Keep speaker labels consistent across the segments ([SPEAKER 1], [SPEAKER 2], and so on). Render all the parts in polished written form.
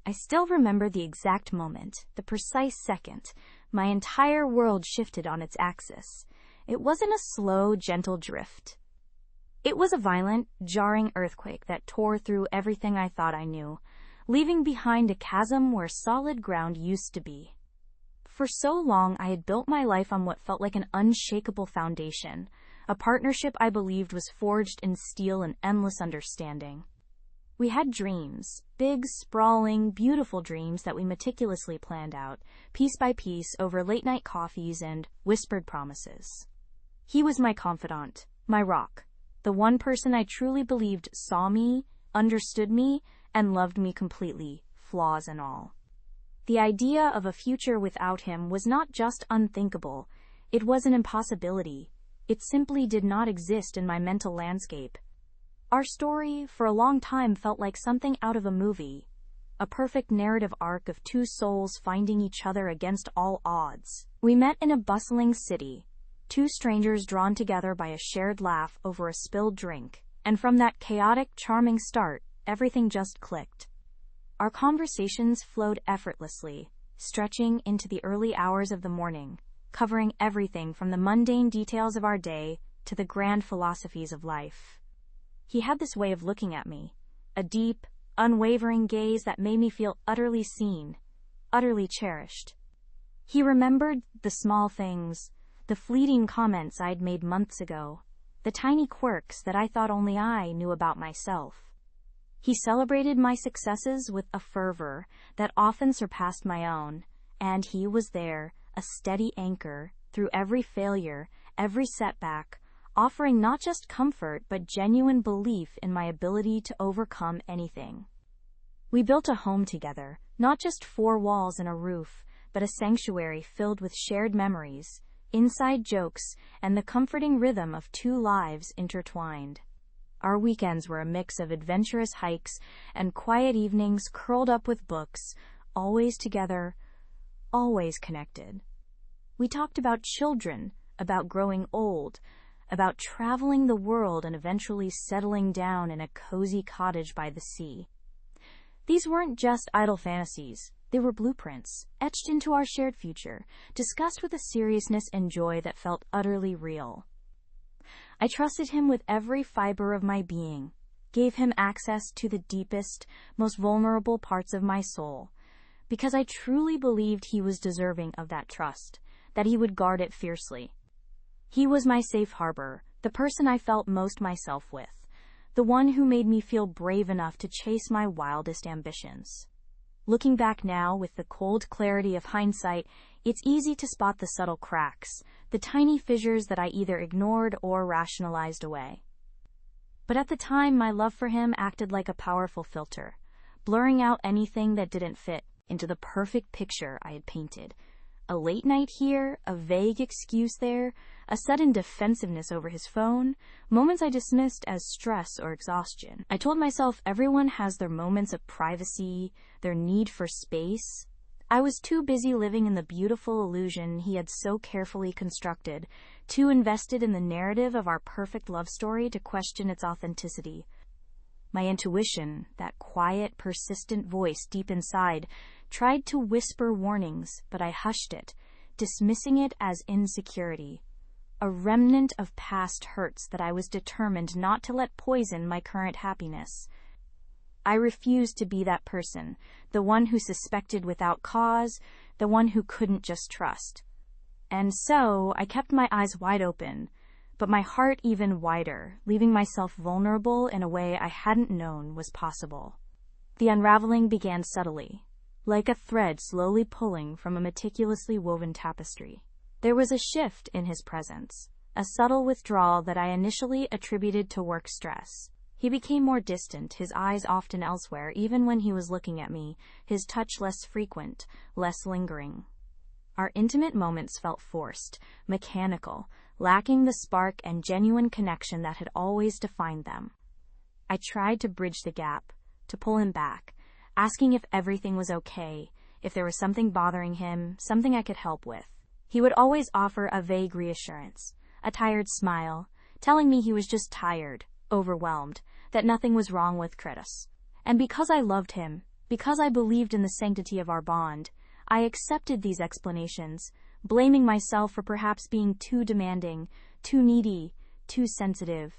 [SPEAKER 1] I still remember the exact moment, the precise second. My entire world shifted on its axis. It wasn't a slow, gentle drift. It was a violent, jarring earthquake that tore through everything I thought I knew, leaving behind a chasm where solid ground used to be. For so long, I had built my life on what felt like an unshakable foundation, a partnership I believed was forged in steel and endless understanding. We had dreams, big, sprawling, beautiful dreams that we meticulously planned out, piece by piece, over late-night coffees and whispered promises. He was my confidant, my rock, the one person I truly believed saw me, understood me, and loved me completely, flaws and all. The idea of a future without him was not just unthinkable, it was an impossibility. It simply did not exist in my mental landscape. Our story, for a long time, felt like something out of a movie, a perfect narrative arc of two souls finding each other against all odds. We met in a bustling city, two strangers drawn together by a shared laugh over a spilled drink, and from that chaotic, charming start, everything just clicked. Our conversations flowed effortlessly, stretching into the early hours of the morning, covering everything from the mundane details of our day to the grand philosophies of life. He had this way of looking at me, a deep, unwavering gaze that made me feel utterly seen, utterly cherished. He remembered the small things, the fleeting comments I'd made months ago, the tiny quirks that I thought only I knew about myself. He celebrated my successes with a fervor that often surpassed my own, and he was there, a steady anchor, through every failure, every setback, offering not just comfort but genuine belief in my ability to overcome anything. We built a home together, not just four walls and a roof, but a sanctuary filled with shared memories, inside jokes, and the comforting rhythm of two lives intertwined. Our weekends were a mix of adventurous hikes and quiet evenings curled up with books, always together, always connected. We talked about children, about growing old, about traveling the world and eventually settling down in a cozy cottage by the sea. These weren't just idle fantasies. They were blueprints, etched into our shared future, discussed with a seriousness and joy that felt utterly real. I trusted him with every fiber of my being, gave him access to the deepest, most vulnerable parts of my soul, because I truly believed he was deserving of that trust, that he would guard it fiercely. He was my safe harbor, the person I felt most myself with, the one who made me feel brave enough to chase my wildest ambitions. Looking back now with the cold clarity of hindsight, it's easy to spot the subtle cracks, the tiny fissures that I either ignored or rationalized away. But at the time, my love for him acted like a powerful filter, blurring out anything that didn't fit into the perfect picture I had painted. A late night here, a vague excuse there, a sudden defensiveness over his phone, moments I dismissed as stress or exhaustion. I told myself everyone has their moments of privacy, their need for space. I was too busy living in the beautiful illusion he had so carefully constructed, too invested in the narrative of our perfect love story to question its authenticity. My intuition, that quiet, persistent voice deep inside, tried to whisper warnings, but I hushed it, dismissing it as insecurity, a remnant of past hurts that I was determined not to let poison my current happiness. I refused to be that person, the one who suspected without cause, the one who couldn't just trust. And so I kept my eyes wide open, but my heart even wider, leaving myself vulnerable in a way I hadn't known was possible. The unraveling began subtly, like a thread slowly pulling from a meticulously woven tapestry. There was a shift in his presence, a subtle withdrawal that I initially attributed to work stress. He became more distant, his eyes often elsewhere, even when he was looking at me, his touch less frequent, less lingering. Our intimate moments felt forced, mechanical, lacking the spark and genuine connection that had always defined them. I tried to bridge the gap, to pull him back, asking if everything was okay, if there was something bothering him, something I could help with. He would always offer a vague reassurance, a tired smile, telling me he was just tired, overwhelmed, that nothing was wrong with Kritis. And because I loved him, Because I believed in the sanctity of our bond, I accepted these explanations, blaming myself for perhaps being too demanding, too needy, too sensitive.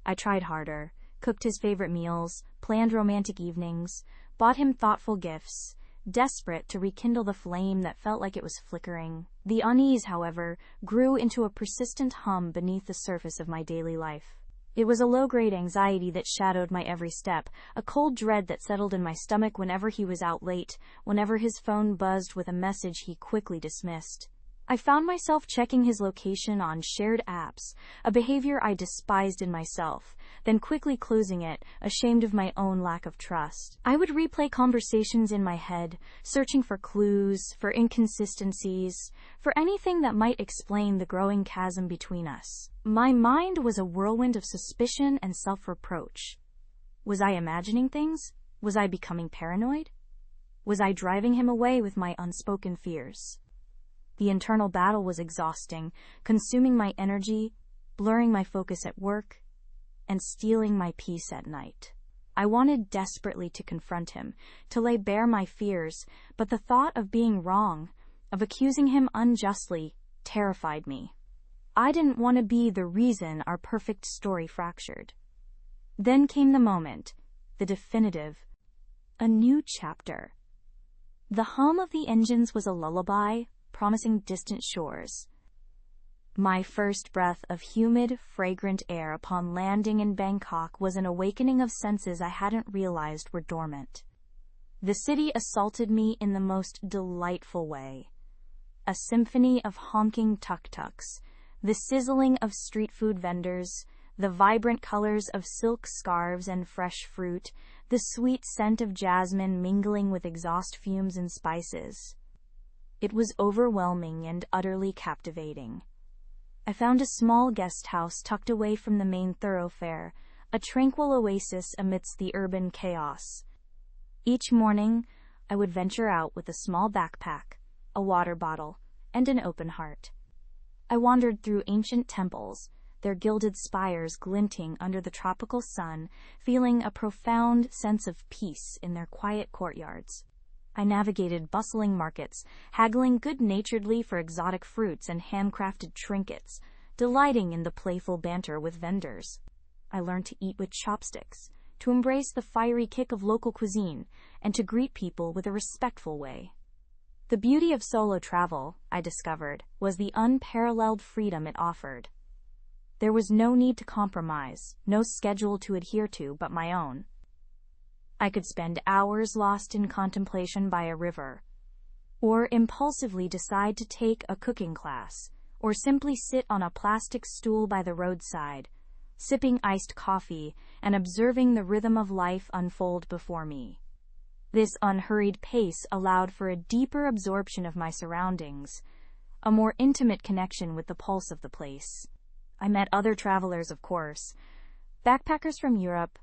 [SPEAKER 1] I tried harder, cooked his favorite meals, planned romantic evenings, bought him thoughtful gifts, desperate to rekindle the flame that felt like it was flickering. The unease, however, grew into a persistent hum beneath the surface of my daily life. It was a low-grade anxiety that shadowed my every step, a cold dread that settled in my stomach whenever he was out late, whenever his phone buzzed with a message he quickly dismissed. I found myself checking his location on shared apps, a behavior I despised in myself, then quickly closing it, ashamed of my own lack of trust. I would replay conversations in my head, searching for clues, for inconsistencies, for anything that might explain the growing chasm between us. My mind was a whirlwind of suspicion and self-reproach. Was I imagining things? Was I becoming paranoid? Was I driving him away with my unspoken fears? The internal battle was exhausting, consuming my energy, blurring my focus at work, and stealing my peace at night. I wanted desperately to confront him, to lay bare my fears, but the thought of being wrong, of accusing him unjustly, terrified me. I didn't want to be the reason our perfect story fractured. Then came the moment, the definitive, a new chapter. The hum of the engines was a lullaby, promising distant shores. My first breath of humid, fragrant air upon landing in Bangkok was an awakening of senses I hadn't realized were dormant. The city assaulted me in the most delightful way. A symphony of honking tuk-tuks, the sizzling of street food vendors, the vibrant colors of silk scarves and fresh fruit, the sweet scent of jasmine mingling with exhaust fumes and spices. It was overwhelming and utterly captivating. I found a small guest house tucked away from the main thoroughfare, a tranquil oasis amidst the urban chaos. Each morning, I would venture out with a small backpack, a water bottle, and an open heart. I wandered through ancient temples, their gilded spires glinting under the tropical sun, feeling a profound sense of peace in their quiet courtyards. I navigated bustling markets, haggling good-naturedly for exotic fruits and handcrafted trinkets, delighting in the playful banter with vendors. I learned to eat with chopsticks, to embrace the fiery kick of local cuisine, and to greet people with a respectful way. The beauty of solo travel, I discovered, was the unparalleled freedom it offered. There was no need to compromise, no schedule to adhere to but my own. I could spend hours lost in contemplation by a river, or impulsively decide to take a cooking class, or simply sit on a plastic stool by the roadside, sipping iced coffee and observing the rhythm of life unfold before me. This unhurried pace allowed for a deeper absorption of my surroundings, a more intimate connection with the pulse of the place. I met other travelers, of course, backpackers from Europe,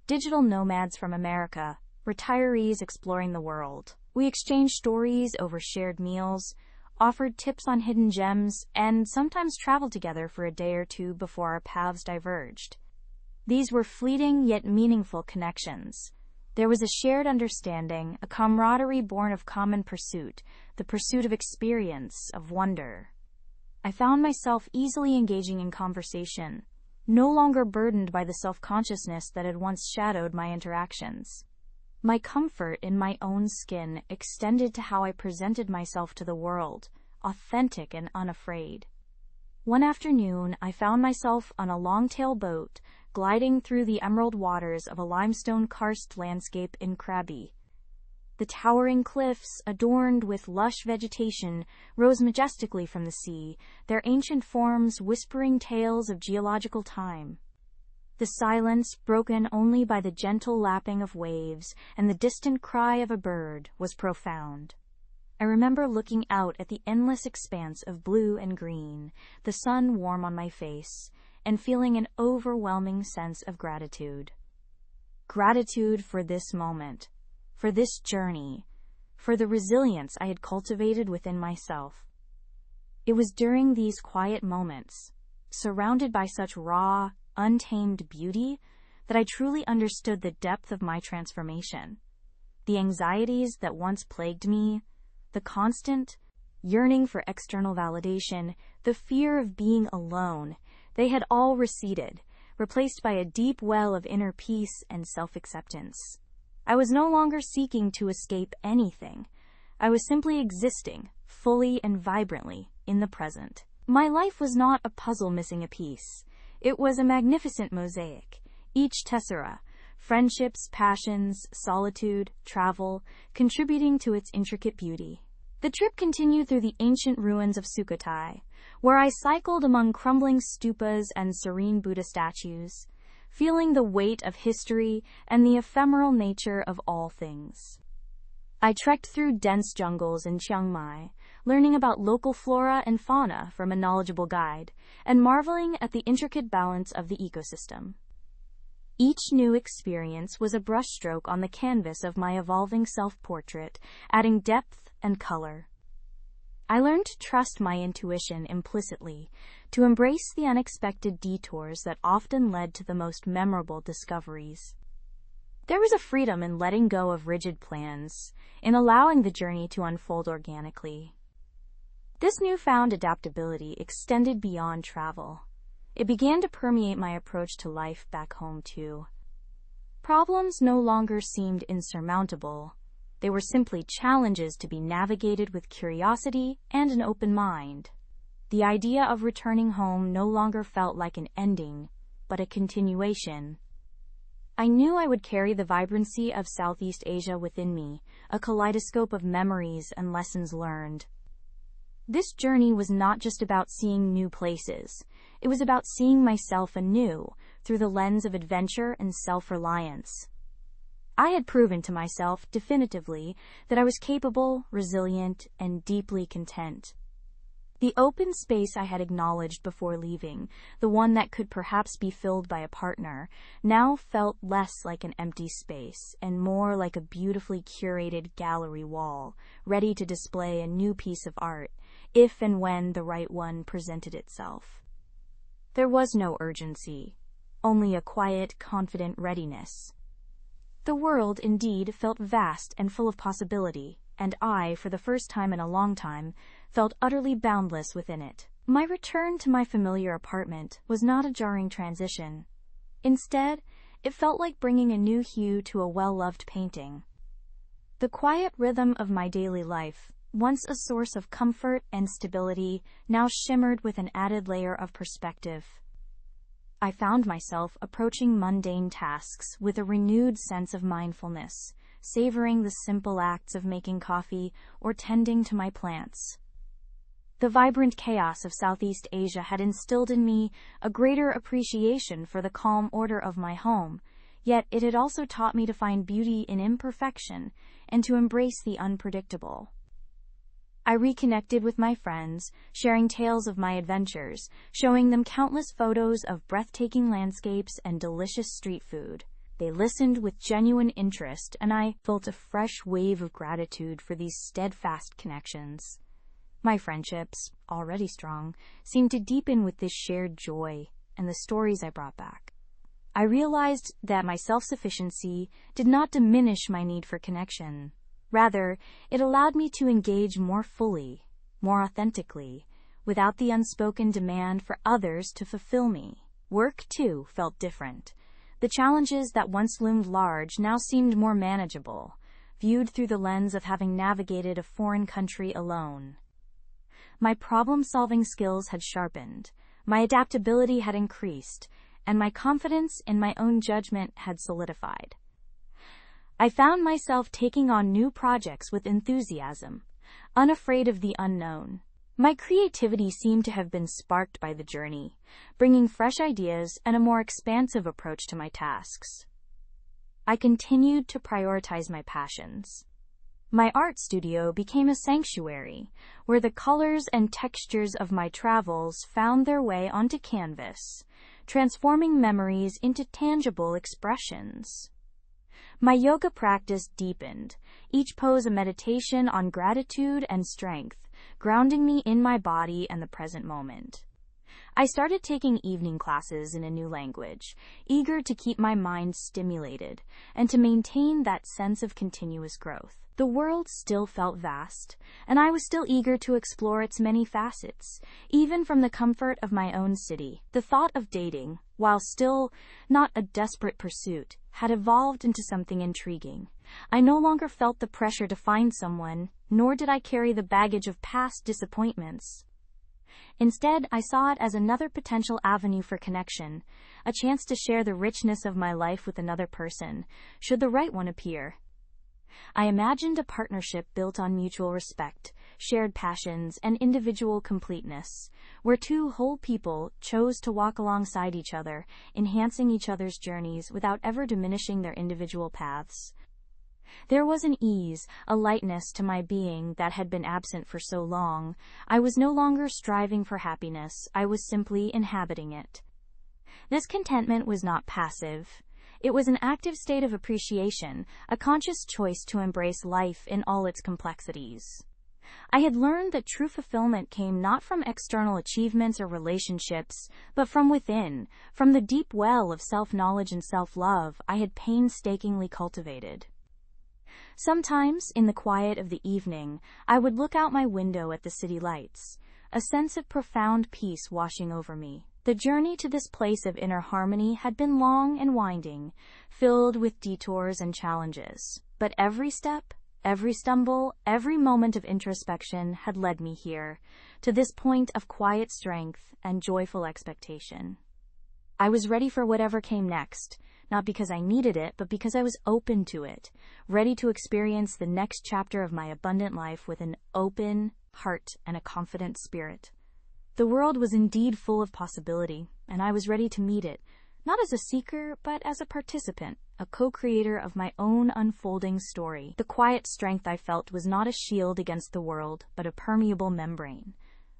[SPEAKER 1] digital nomads from America, retirees exploring the world. We exchanged stories over shared meals, offered tips on hidden gems, and sometimes traveled together for a day or two before our paths diverged. These were fleeting yet meaningful connections. There was a shared understanding, a camaraderie born of common pursuit, the pursuit of experience, of wonder. I found myself easily engaging in conversation, no longer burdened by the self-consciousness that had once shadowed my interactions. My comfort in my own skin extended to how I presented myself to the world, authentic and unafraid. One afternoon, I found myself on a long-tail boat, gliding through the emerald waters of a limestone karst landscape in Krabi. The towering cliffs, adorned with lush vegetation, rose majestically from the sea, their ancient forms whispering tales of geological time. The silence, broken only by the gentle lapping of waves and the distant cry of a bird, was profound. I remember looking out at the endless expanse of blue and green, the sun warm on my face, and feeling an overwhelming sense of gratitude. Gratitude for this moment, for this journey, for the resilience I had cultivated within myself. It was during these quiet moments, surrounded by such raw, untamed beauty, that I truly understood the depth of my transformation. The anxieties that once plagued me, the constant yearning for external validation, the fear of being alone, they had all receded, replaced by a deep well of inner peace and self-acceptance. I was no longer seeking to escape anything. I was simply existing, fully and vibrantly, in the present. My life was not a puzzle missing a piece. It was a magnificent mosaic, each tessera, friendships, passions, solitude, travel, contributing to its intricate beauty. The trip continued through the ancient ruins of Sukhothai, where I cycled among crumbling stupas and serene Buddha statues, feeling the weight of history and the ephemeral nature of all things. I trekked through dense jungles in Chiang Mai, learning about local flora and fauna from a knowledgeable guide, and marveling at the intricate balance of the ecosystem. Each new experience was a brushstroke on the canvas of my evolving self-portrait, adding depth and color. I learned to trust my intuition implicitly, to embrace the unexpected detours that often led to the most memorable discoveries. There was a freedom in letting go of rigid plans, in allowing the journey to unfold organically. This newfound adaptability extended beyond travel. It began to permeate my approach to life back home, too. Problems no longer seemed insurmountable. They were simply challenges to be navigated with curiosity and an open mind. The idea of returning home no longer felt like an ending, but a continuation. I knew I would carry the vibrancy of Southeast Asia within me, a kaleidoscope of memories and lessons learned. This journey was not just about seeing new places. It was about seeing myself anew, through the lens of adventure and self-reliance. I had proven to myself definitively that I was capable, resilient, and deeply content. The open space I had acknowledged before leaving, the one that could perhaps be filled by a partner, now felt less like an empty space and more like a beautifully curated gallery wall, ready to display a new piece of art, if and when the right one presented itself. There was no urgency, only a quiet, confident readiness. The world, indeed, felt vast and full of possibility, and I, for the first time in a long time, felt utterly boundless within it. My return to my familiar apartment was not a jarring transition. Instead, it felt like bringing a new hue to a well-loved painting. The quiet rhythm of my daily life, once a source of comfort and stability, now shimmered with an added layer of perspective. I found myself approaching mundane tasks with a renewed sense of mindfulness, savoring the simple acts of making coffee or tending to my plants. The vibrant chaos of Southeast Asia had instilled in me a greater appreciation for the calm order of my home, yet it had also taught me to find beauty in imperfection and to embrace the unpredictable. I reconnected with my friends, sharing tales of my adventures, showing them countless photos of breathtaking landscapes and delicious street food. They listened with genuine interest, and I felt a fresh wave of gratitude for these steadfast connections. My friendships, already strong, seemed to deepen with this shared joy and the stories I brought back. I realized that my self-sufficiency did not diminish my need for connection. Rather, it allowed me to engage more fully, more authentically, without the unspoken demand for others to fulfill me. Work, too, felt different. The challenges that once loomed large now seemed more manageable, viewed through the lens of having navigated a foreign country alone. My problem-solving skills had sharpened, my adaptability had increased, and my confidence in my own judgment had solidified. I found myself taking on new projects with enthusiasm, unafraid of the unknown. My creativity seemed to have been sparked by the journey, bringing fresh ideas and a more expansive approach to my tasks. I continued to prioritize my passions. My art studio became a sanctuary, where the colors and textures of my travels found their way onto canvas, transforming memories into tangible expressions. My yoga practice deepened, each pose a meditation on gratitude and strength, grounding me in my body and the present moment. I started taking evening classes in a new language, eager to keep my mind stimulated and to maintain that sense of continuous growth. The world still felt vast, and I was still eager to explore its many facets, even from the comfort of my own city. The thought of dating, while still not a desperate pursuit, had evolved into something intriguing. I no longer felt the pressure to find someone, nor did I carry the baggage of past disappointments. Instead, I saw it as another potential avenue for connection, a chance to share the richness of my life with another person, should the right one appear. I imagined a partnership built on mutual respect, shared passions, and individual completeness, where two whole people chose to walk alongside each other, enhancing each other's journeys without ever diminishing their individual paths. There was an ease, a lightness to my being that had been absent for so long. I was no longer striving for happiness, I was simply inhabiting it. This contentment was not passive. It was an active state of appreciation, a conscious choice to embrace life in all its complexities. I had learned that true fulfillment came not from external achievements or relationships, but from within, from the deep well of self-knowledge and self-love I had painstakingly cultivated. Sometimes, in the quiet of the evening, I would look out my window at the city lights, a sense of profound peace washing over me. The journey to this place of inner harmony had been long and winding, filled with detours and challenges. But every step, every stumble, every moment of introspection had led me here, to this point of quiet strength and joyful expectation. I was ready for whatever came next, not because I needed it, but because I was open to it, ready to experience the next chapter of my abundant life with an open heart and a confident spirit. The world was indeed full of possibility, and I was ready to meet it, not as a seeker, but as a participant, a co-creator of my own unfolding story. The quiet strength I felt was not a shield against the world, but a permeable membrane,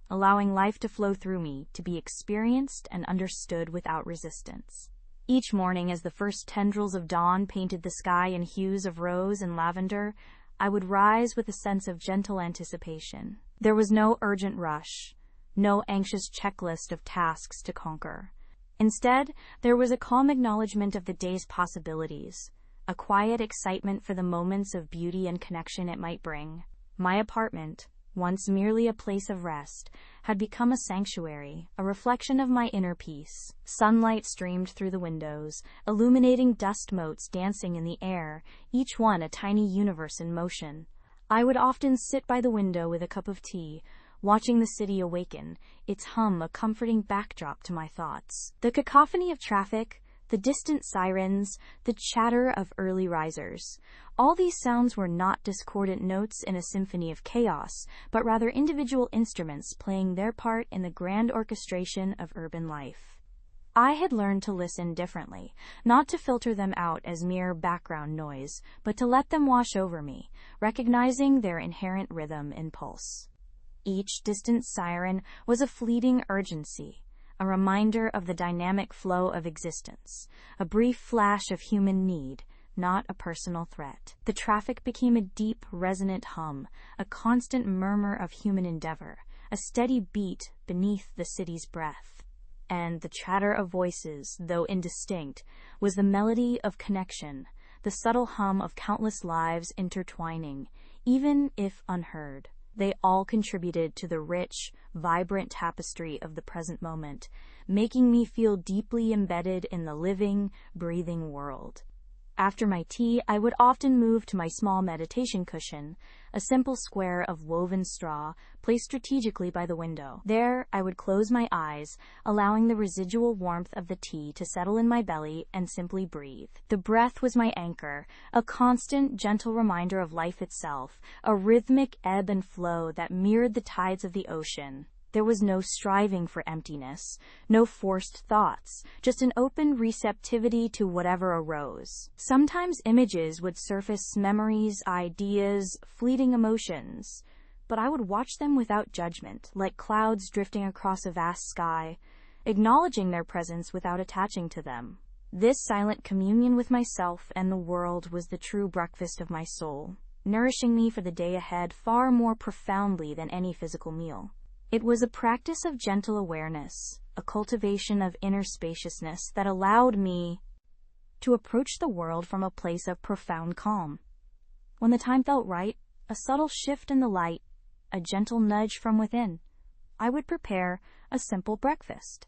[SPEAKER 1] allowing life to flow through me, to be experienced and understood without resistance. Each morning, as the first tendrils of dawn painted the sky in hues of rose and lavender, I would rise with a sense of gentle anticipation. There was no urgent rush, no anxious checklist of tasks to conquer. Instead, there was a calm acknowledgement of the day's possibilities, a quiet excitement for the moments of beauty and connection it might bring. My apartment, once merely a place of rest, had become a sanctuary, a reflection of my inner peace. Sunlight streamed through the windows, illuminating dust motes dancing in the air, each one a tiny universe in motion. I would often sit by the window with a cup of tea, watching the city awaken, its hum a comforting backdrop to my thoughts. The cacophony of traffic, the distant sirens, the chatter of early risers. All these sounds were not discordant notes in a symphony of chaos, but rather individual instruments playing their part in the grand orchestration of urban life. I had learned to listen differently, not to filter them out as mere background noise, but to let them wash over me, recognizing their inherent rhythm and pulse. Each distant siren was a fleeting urgency, a reminder of the dynamic flow of existence, a brief flash of human need, not a personal threat. The traffic became a deep, resonant hum, a constant murmur of human endeavor, a steady beat beneath the city's breath. And the chatter of voices, though indistinct, was the melody of connection, the subtle hum of countless lives intertwining, even if unheard. They all contributed to the rich, vibrant tapestry of the present moment, making me feel deeply embedded in the living, breathing world. After my tea, I would often move to my small meditation cushion, a simple square of woven straw placed strategically by the window. There, I would close my eyes, allowing the residual warmth of the tea to settle in my belly and simply breathe. The breath was my anchor, a constant, gentle reminder of life itself, a rhythmic ebb and flow that mirrored the tides of the ocean. There was no striving for emptiness, no forced thoughts, just an open receptivity to whatever arose. Sometimes images would surface, memories, ideas, fleeting emotions, but I would watch them without judgment, like clouds drifting across a vast sky, acknowledging their presence without attaching to them. This silent communion with myself and the world was the true breakfast of my soul, nourishing me for the day ahead far more profoundly than any physical meal. It was a practice of gentle awareness, a cultivation of inner spaciousness that allowed me to approach the world from a place of profound calm. When the time felt right, a subtle shift in the light, a gentle nudge from within, I would prepare a simple breakfast.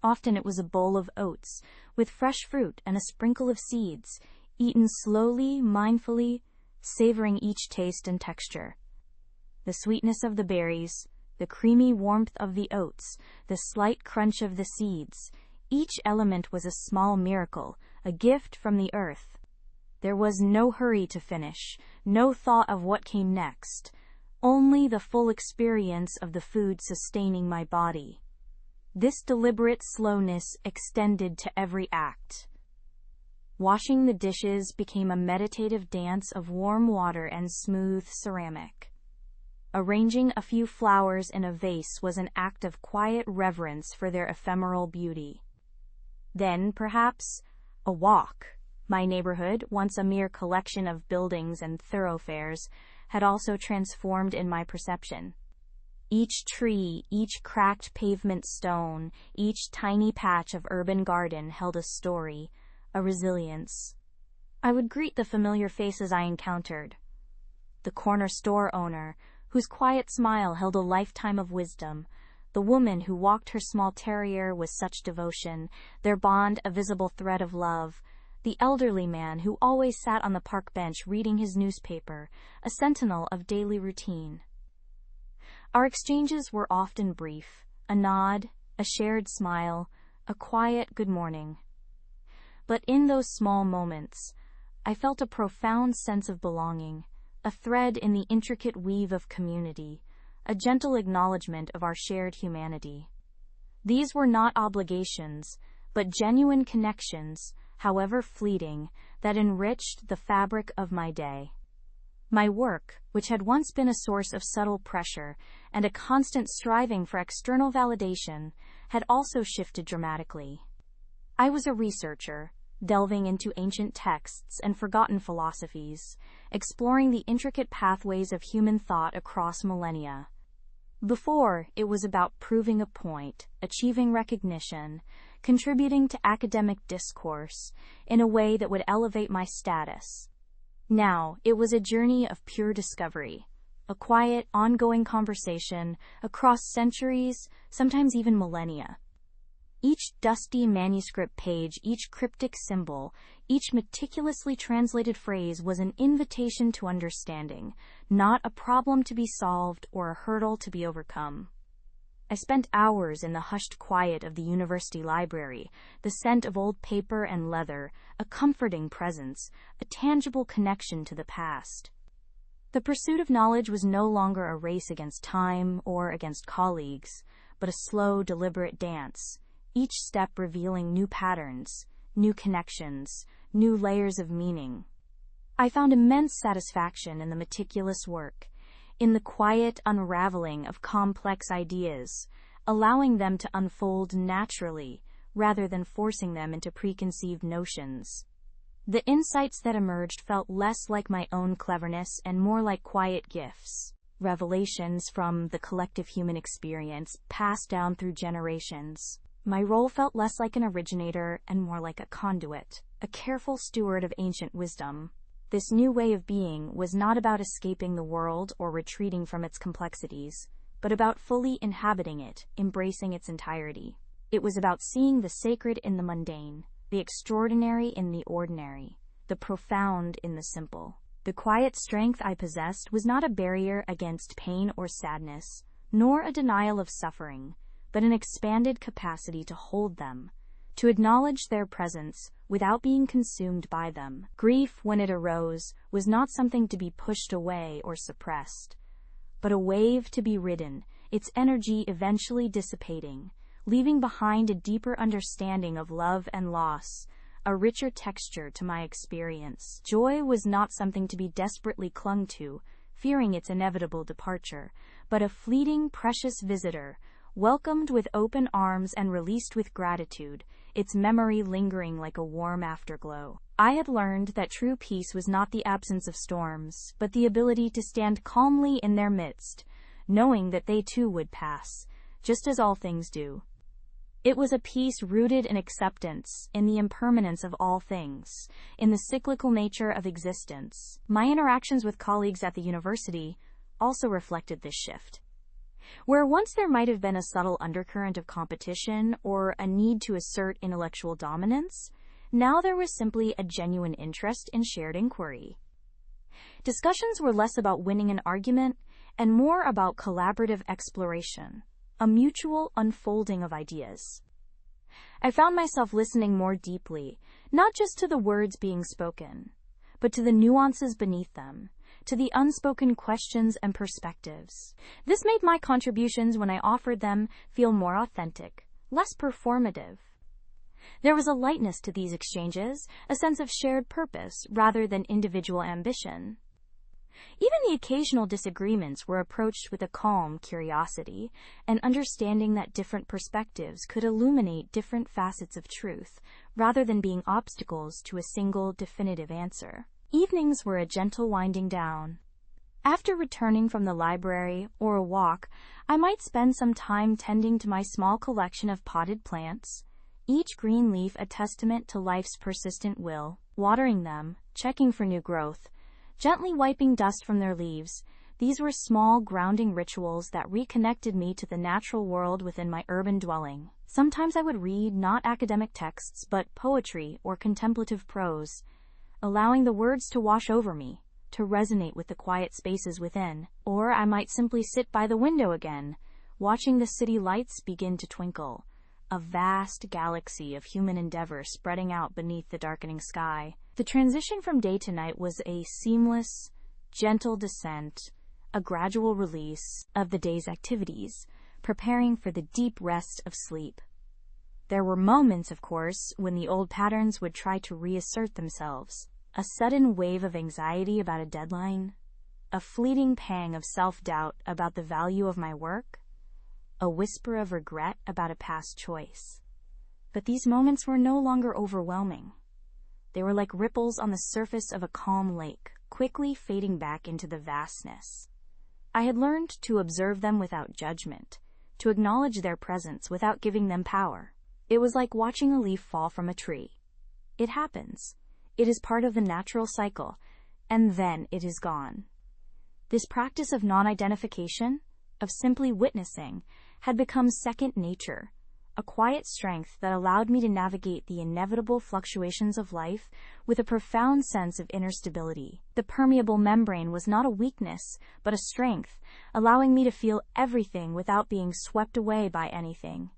[SPEAKER 1] Often it was a bowl of oats with fresh fruit and a sprinkle of seeds, eaten slowly, mindfully, savoring each taste and texture. The sweetness of the berries, the creamy warmth of the oats, the slight crunch of the seeds, each element was a small miracle, a gift from the earth. There was no hurry to finish, no thought of what came next, only the full experience of the food sustaining my body. This deliberate slowness extended to every act. Washing the dishes became a meditative dance of warm water and smooth ceramic. Arranging a few flowers in a vase was an act of quiet reverence for their ephemeral beauty. Then, perhaps, a walk. My neighborhood, once a mere collection of buildings and thoroughfares, had also transformed in my perception. Each tree, each cracked pavement stone, each tiny patch of urban garden held a story, a resilience. I would greet the familiar faces I encountered. The corner store owner, whose quiet smile held a lifetime of wisdom, the woman who walked her small terrier with such devotion, their bond a visible thread of love, the elderly man who always sat on the park bench reading his newspaper, a sentinel of daily routine. Our exchanges were often brief, a nod, a shared smile, a quiet good morning. But in those small moments, I felt a profound sense of belonging, a thread in the intricate weave of community, a gentle acknowledgement of our shared humanity. These were not obligations, but genuine connections, however fleeting, that enriched the fabric of my day. My work, which had once been a source of subtle pressure and a constant striving for external validation, had also shifted dramatically. I was a researcher, delving into ancient texts and forgotten philosophies, exploring the intricate pathways of human thought across millennia. Before, it was about proving a point, achieving recognition, contributing to academic discourse in a way that would elevate my status. Now, it was a journey of pure discovery, a quiet, ongoing conversation across centuries, sometimes even millennia. Each dusty manuscript page, each cryptic symbol, each meticulously translated phrase was an invitation to understanding, not a problem to be solved or a hurdle to be overcome. I spent hours in the hushed quiet of the university library, the scent of old paper and leather, a comforting presence, a tangible connection to the past. The pursuit of knowledge was no longer a race against time or against colleagues, but a slow, deliberate dance, each step revealing new patterns, new connections, new layers of meaning. I found immense satisfaction in the meticulous work, in the quiet unraveling of complex ideas, allowing them to unfold naturally rather than forcing them into preconceived notions. The insights that emerged felt less like my own cleverness and more like quiet gifts, revelations from the collective human experience passed down through generations. My role felt less like an originator and more like a conduit, a careful steward of ancient wisdom. This new way of being was not about escaping the world or retreating from its complexities, but about fully inhabiting it, embracing its entirety. It was about seeing the sacred in the mundane, the extraordinary in the ordinary, the profound in the simple. The quiet strength I possessed was not a barrier against pain or sadness, nor a denial of suffering, but an expanded capacity to hold them, to acknowledge their presence without being consumed by them. Grief, when it arose, was not something to be pushed away or suppressed, but a wave to be ridden, its energy eventually dissipating, leaving behind a deeper understanding of love and loss, a richer texture to my experience. Joy was not something to be desperately clung to, fearing its inevitable departure, but a fleeting, precious visitor, welcomed with open arms and released with gratitude, its memory lingering like a warm afterglow. I had learned that true peace was not the absence of storms, but the ability to stand calmly in their midst, knowing that they too would pass, just as all things do. It was a peace rooted in acceptance, in the impermanence of all things, in the cyclical nature of existence. My interactions with colleagues at the university also reflected this shift. Where once there might have been a subtle undercurrent of competition or a need to assert intellectual dominance, now there was simply a genuine interest in shared inquiry. Discussions were less about winning an argument and more about collaborative exploration, a mutual unfolding of ideas. I found myself listening more deeply, not just to the words being spoken, but to the nuances beneath them, to the unspoken questions and perspectives. This made my contributions when I offered them feel more authentic, less performative. There was a lightness to these exchanges, a sense of shared purpose rather than individual ambition. Even the occasional disagreements were approached with a calm curiosity, and understanding that different perspectives could illuminate different facets of truth, rather than being obstacles to a single definitive answer. Evenings were a gentle winding down. After returning from the library or a walk, I might spend some time tending to my small collection of potted plants, each green leaf a testament to life's persistent will, watering them, checking for new growth, gently wiping dust from their leaves. These were small, grounding rituals that reconnected me to the natural world within my urban dwelling. Sometimes I would read not academic texts, but poetry or contemplative prose, allowing the words to wash over me, to resonate with the quiet spaces within. Or I might simply sit by the window again, watching the city lights begin to twinkle, a vast galaxy of human endeavor spreading out beneath the darkening sky. The transition from day to night was a seamless, gentle descent, a gradual release of the day's activities, preparing for the deep rest of sleep. There were moments, of course, when the old patterns would try to reassert themselves. A sudden wave of anxiety about a deadline, a fleeting pang of self-doubt about the value of my work, a whisper of regret about a past choice. But these moments were no longer overwhelming. They were like ripples on the surface of a calm lake, quickly fading back into the vastness. I had learned to observe them without judgment, to acknowledge their presence without giving them power. It was like watching a leaf fall from a tree. It happens. It is part of the natural cycle, and then it is gone. This practice of non-identification, of simply witnessing, had become second nature, a quiet strength that allowed me to navigate the inevitable fluctuations of life with a profound sense of inner stability. The permeable membrane was not a weakness, but a strength, allowing me to feel everything without being swept away by anything.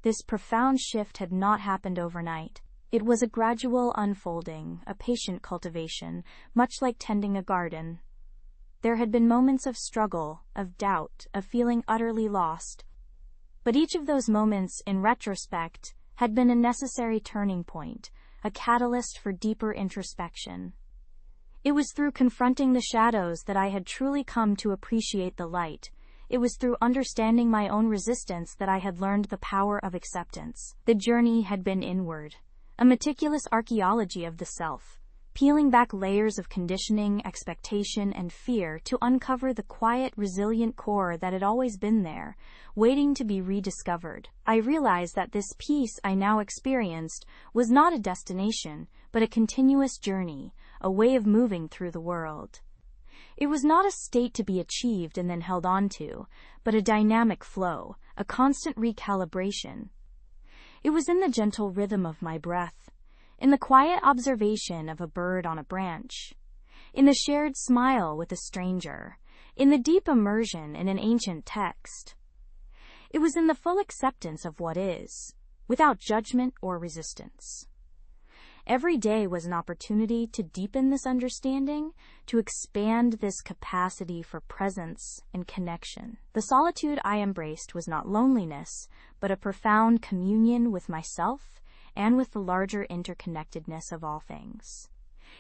[SPEAKER 1] This profound shift had not happened overnight. It was a gradual unfolding, a patient cultivation, much like tending a garden. There had been moments of struggle, of doubt, of feeling utterly lost. But each of those moments, in retrospect, had been a necessary turning point, a catalyst for deeper introspection. It was through confronting the shadows that I had truly come to appreciate the light. It was through understanding my own resistance that I had learned the power of acceptance. The journey had been inward, a meticulous archaeology of the self, peeling back layers of conditioning, expectation, and fear to uncover the quiet, resilient core that had always been there, waiting to be rediscovered. I realized that this peace I now experienced was not a destination, but a continuous journey, a way of moving through the world. It was not a state to be achieved and then held on to, but a dynamic flow, a constant recalibration. It was in the gentle rhythm of my breath, in the quiet observation of a bird on a branch, in the shared smile with a stranger, in the deep immersion in an ancient text. It was in the full acceptance of what is, without judgment or resistance. Every day was an opportunity to deepen this understanding, to expand this capacity for presence and connection. The solitude I embraced was not loneliness, but a profound communion with myself and with the larger interconnectedness of all things.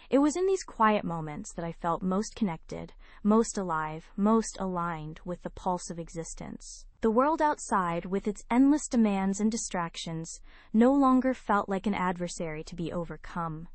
[SPEAKER 1] It was in these quiet moments that I felt most connected, most alive, most aligned with the pulse of existence. The world outside, with its endless demands and distractions, no longer felt like an adversary to be overcome,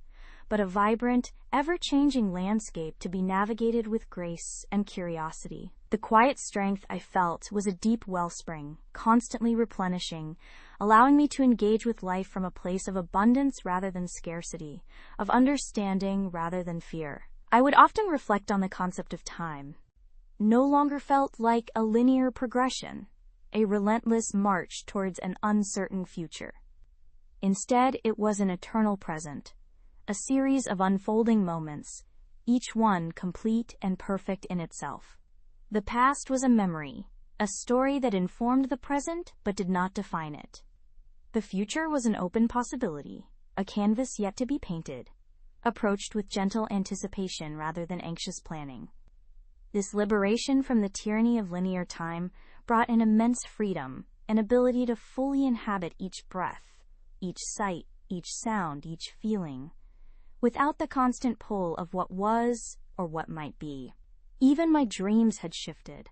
[SPEAKER 1] but a vibrant, ever-changing landscape to be navigated with grace and curiosity. The quiet strength I felt was a deep wellspring, constantly replenishing, allowing me to engage with life from a place of abundance rather than scarcity, of understanding rather than fear. I would often reflect on the concept of time. No longer felt like a linear progression, a relentless march towards an uncertain future. Instead, it was an eternal present, a series of unfolding moments, each one complete and perfect in itself. The past was a memory, a story that informed the present but did not define it. The future was an open possibility, a canvas yet to be painted, approached with gentle anticipation rather than anxious planning. This liberation from the tyranny of linear time brought an immense freedom, an ability to fully inhabit each breath, each sight, each sound, each feeling, without the constant pull of what was or what might be. Even my dreams had shifted.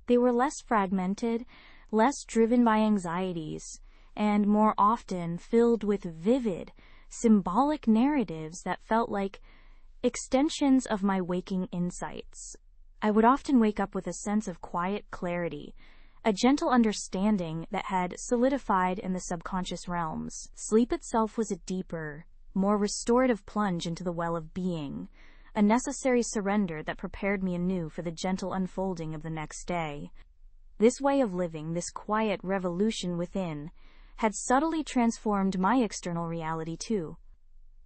[SPEAKER 1] They were less fragmented, less driven by anxieties, and more often filled with vivid, symbolic narratives that felt like extensions of my waking insights. I would often wake up with a sense of quiet clarity, a gentle understanding that had solidified in the subconscious realms. Sleep itself was a deeper, more restorative plunge into the well of being, a necessary surrender that prepared me anew for the gentle unfolding of the next day. This way of living, this quiet revolution within, had subtly transformed my external reality too.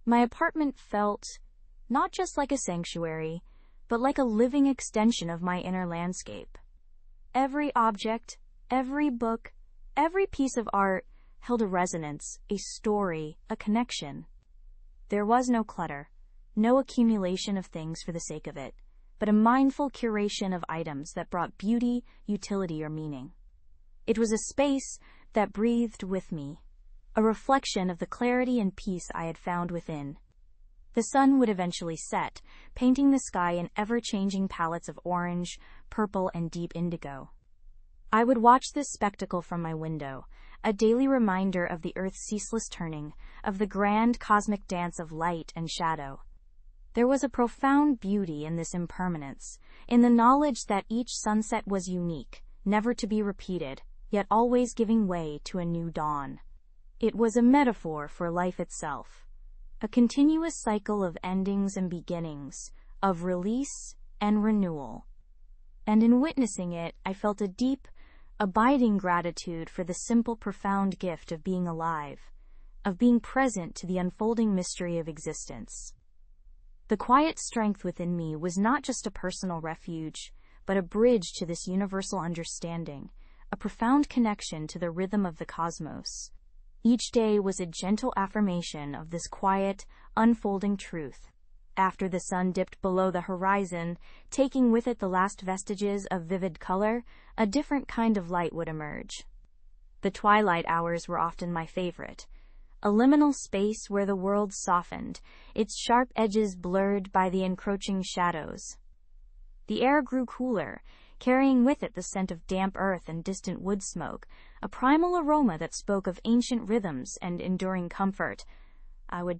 [SPEAKER 1] My apartment felt not just like a sanctuary, but like a living extension of my inner landscape. Every object, every book, every piece of art held a resonance, a story, a connection. There was no clutter, no accumulation of things for the sake of it, but a mindful curation of items that brought beauty, utility, or meaning. It was a space that breathed with me, a reflection of the clarity and peace I had found within. The sun would eventually set, painting the sky in ever-changing palettes of orange, purple, and deep indigo. I would watch this spectacle from my window, a daily reminder of the Earth's ceaseless turning, of the grand cosmic dance of light and shadow. There was a profound beauty in this impermanence, in the knowledge that each sunset was unique, never to be repeated, yet always giving way to a new dawn. It was a metaphor for life itself, a continuous cycle of endings and beginnings, of release and renewal. And in witnessing it, I felt a deep, abiding gratitude for the simple, profound gift of being alive, of being present to the unfolding mystery of existence. The quiet strength within me was not just a personal refuge, but a bridge to this universal understanding, a profound connection to the rhythm of the cosmos. Each day was a gentle affirmation of this quiet, unfolding truth. After the sun dipped below the horizon, taking with it the last vestiges of vivid color, a different kind of light would emerge. The twilight hours were often my favorite, a liminal space where the world softened, its sharp edges blurred by the encroaching shadows. The air grew cooler, carrying with it the scent of damp earth and distant wood smoke, a primal aroma that spoke of ancient rhythms and enduring comfort. I would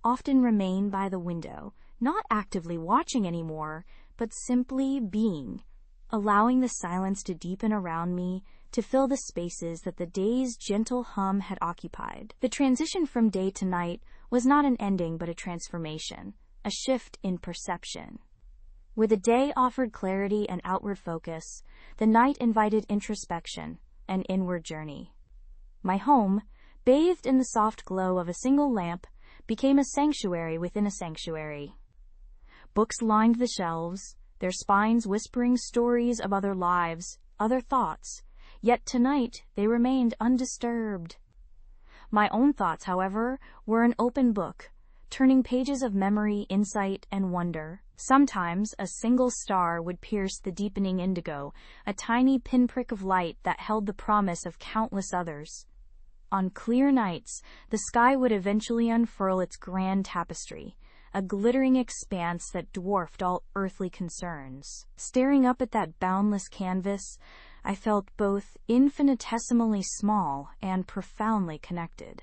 [SPEAKER 1] often remain by the window, not actively watching anymore, but simply being, allowing the silence to deepen around me, to fill the spaces that the day's gentle hum had occupied. The transition from day to night was not an ending but a transformation, a shift in perception. Where the day offered clarity and outward focus, the night invited introspection, an inward journey. My home, bathed in the soft glow of a single lamp, became a sanctuary within a sanctuary. Books lined the shelves, their spines whispering stories of other lives, other thoughts, yet tonight they remained undisturbed. My own thoughts, however, were an open book, turning pages of memory, insight, and wonder. Sometimes a single star would pierce the deepening indigo, a tiny pinprick of light that held the promise of countless others. On clear nights, the sky would eventually unfurl its grand tapestry, a glittering expanse that dwarfed all earthly concerns. Staring up at that boundless canvas, I felt both infinitesimally small and profoundly connected.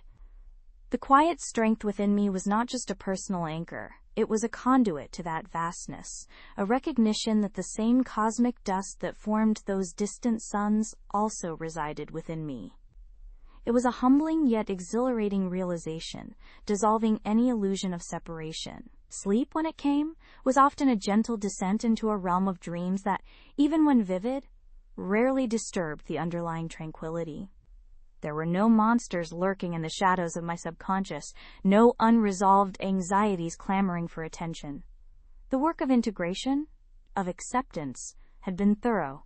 [SPEAKER 1] The quiet strength within me was not just a personal anchor. It was a conduit to that vastness, a recognition that the same cosmic dust that formed those distant suns also resided within me. It was a humbling yet exhilarating realization, dissolving any illusion of separation. Sleep, when it came, was often a gentle descent into a realm of dreams that, even when vivid, rarely disturbed the underlying tranquility. There were no monsters lurking in the shadows of my subconscious, no unresolved anxieties clamoring for attention. The work of integration, of acceptance, had been thorough.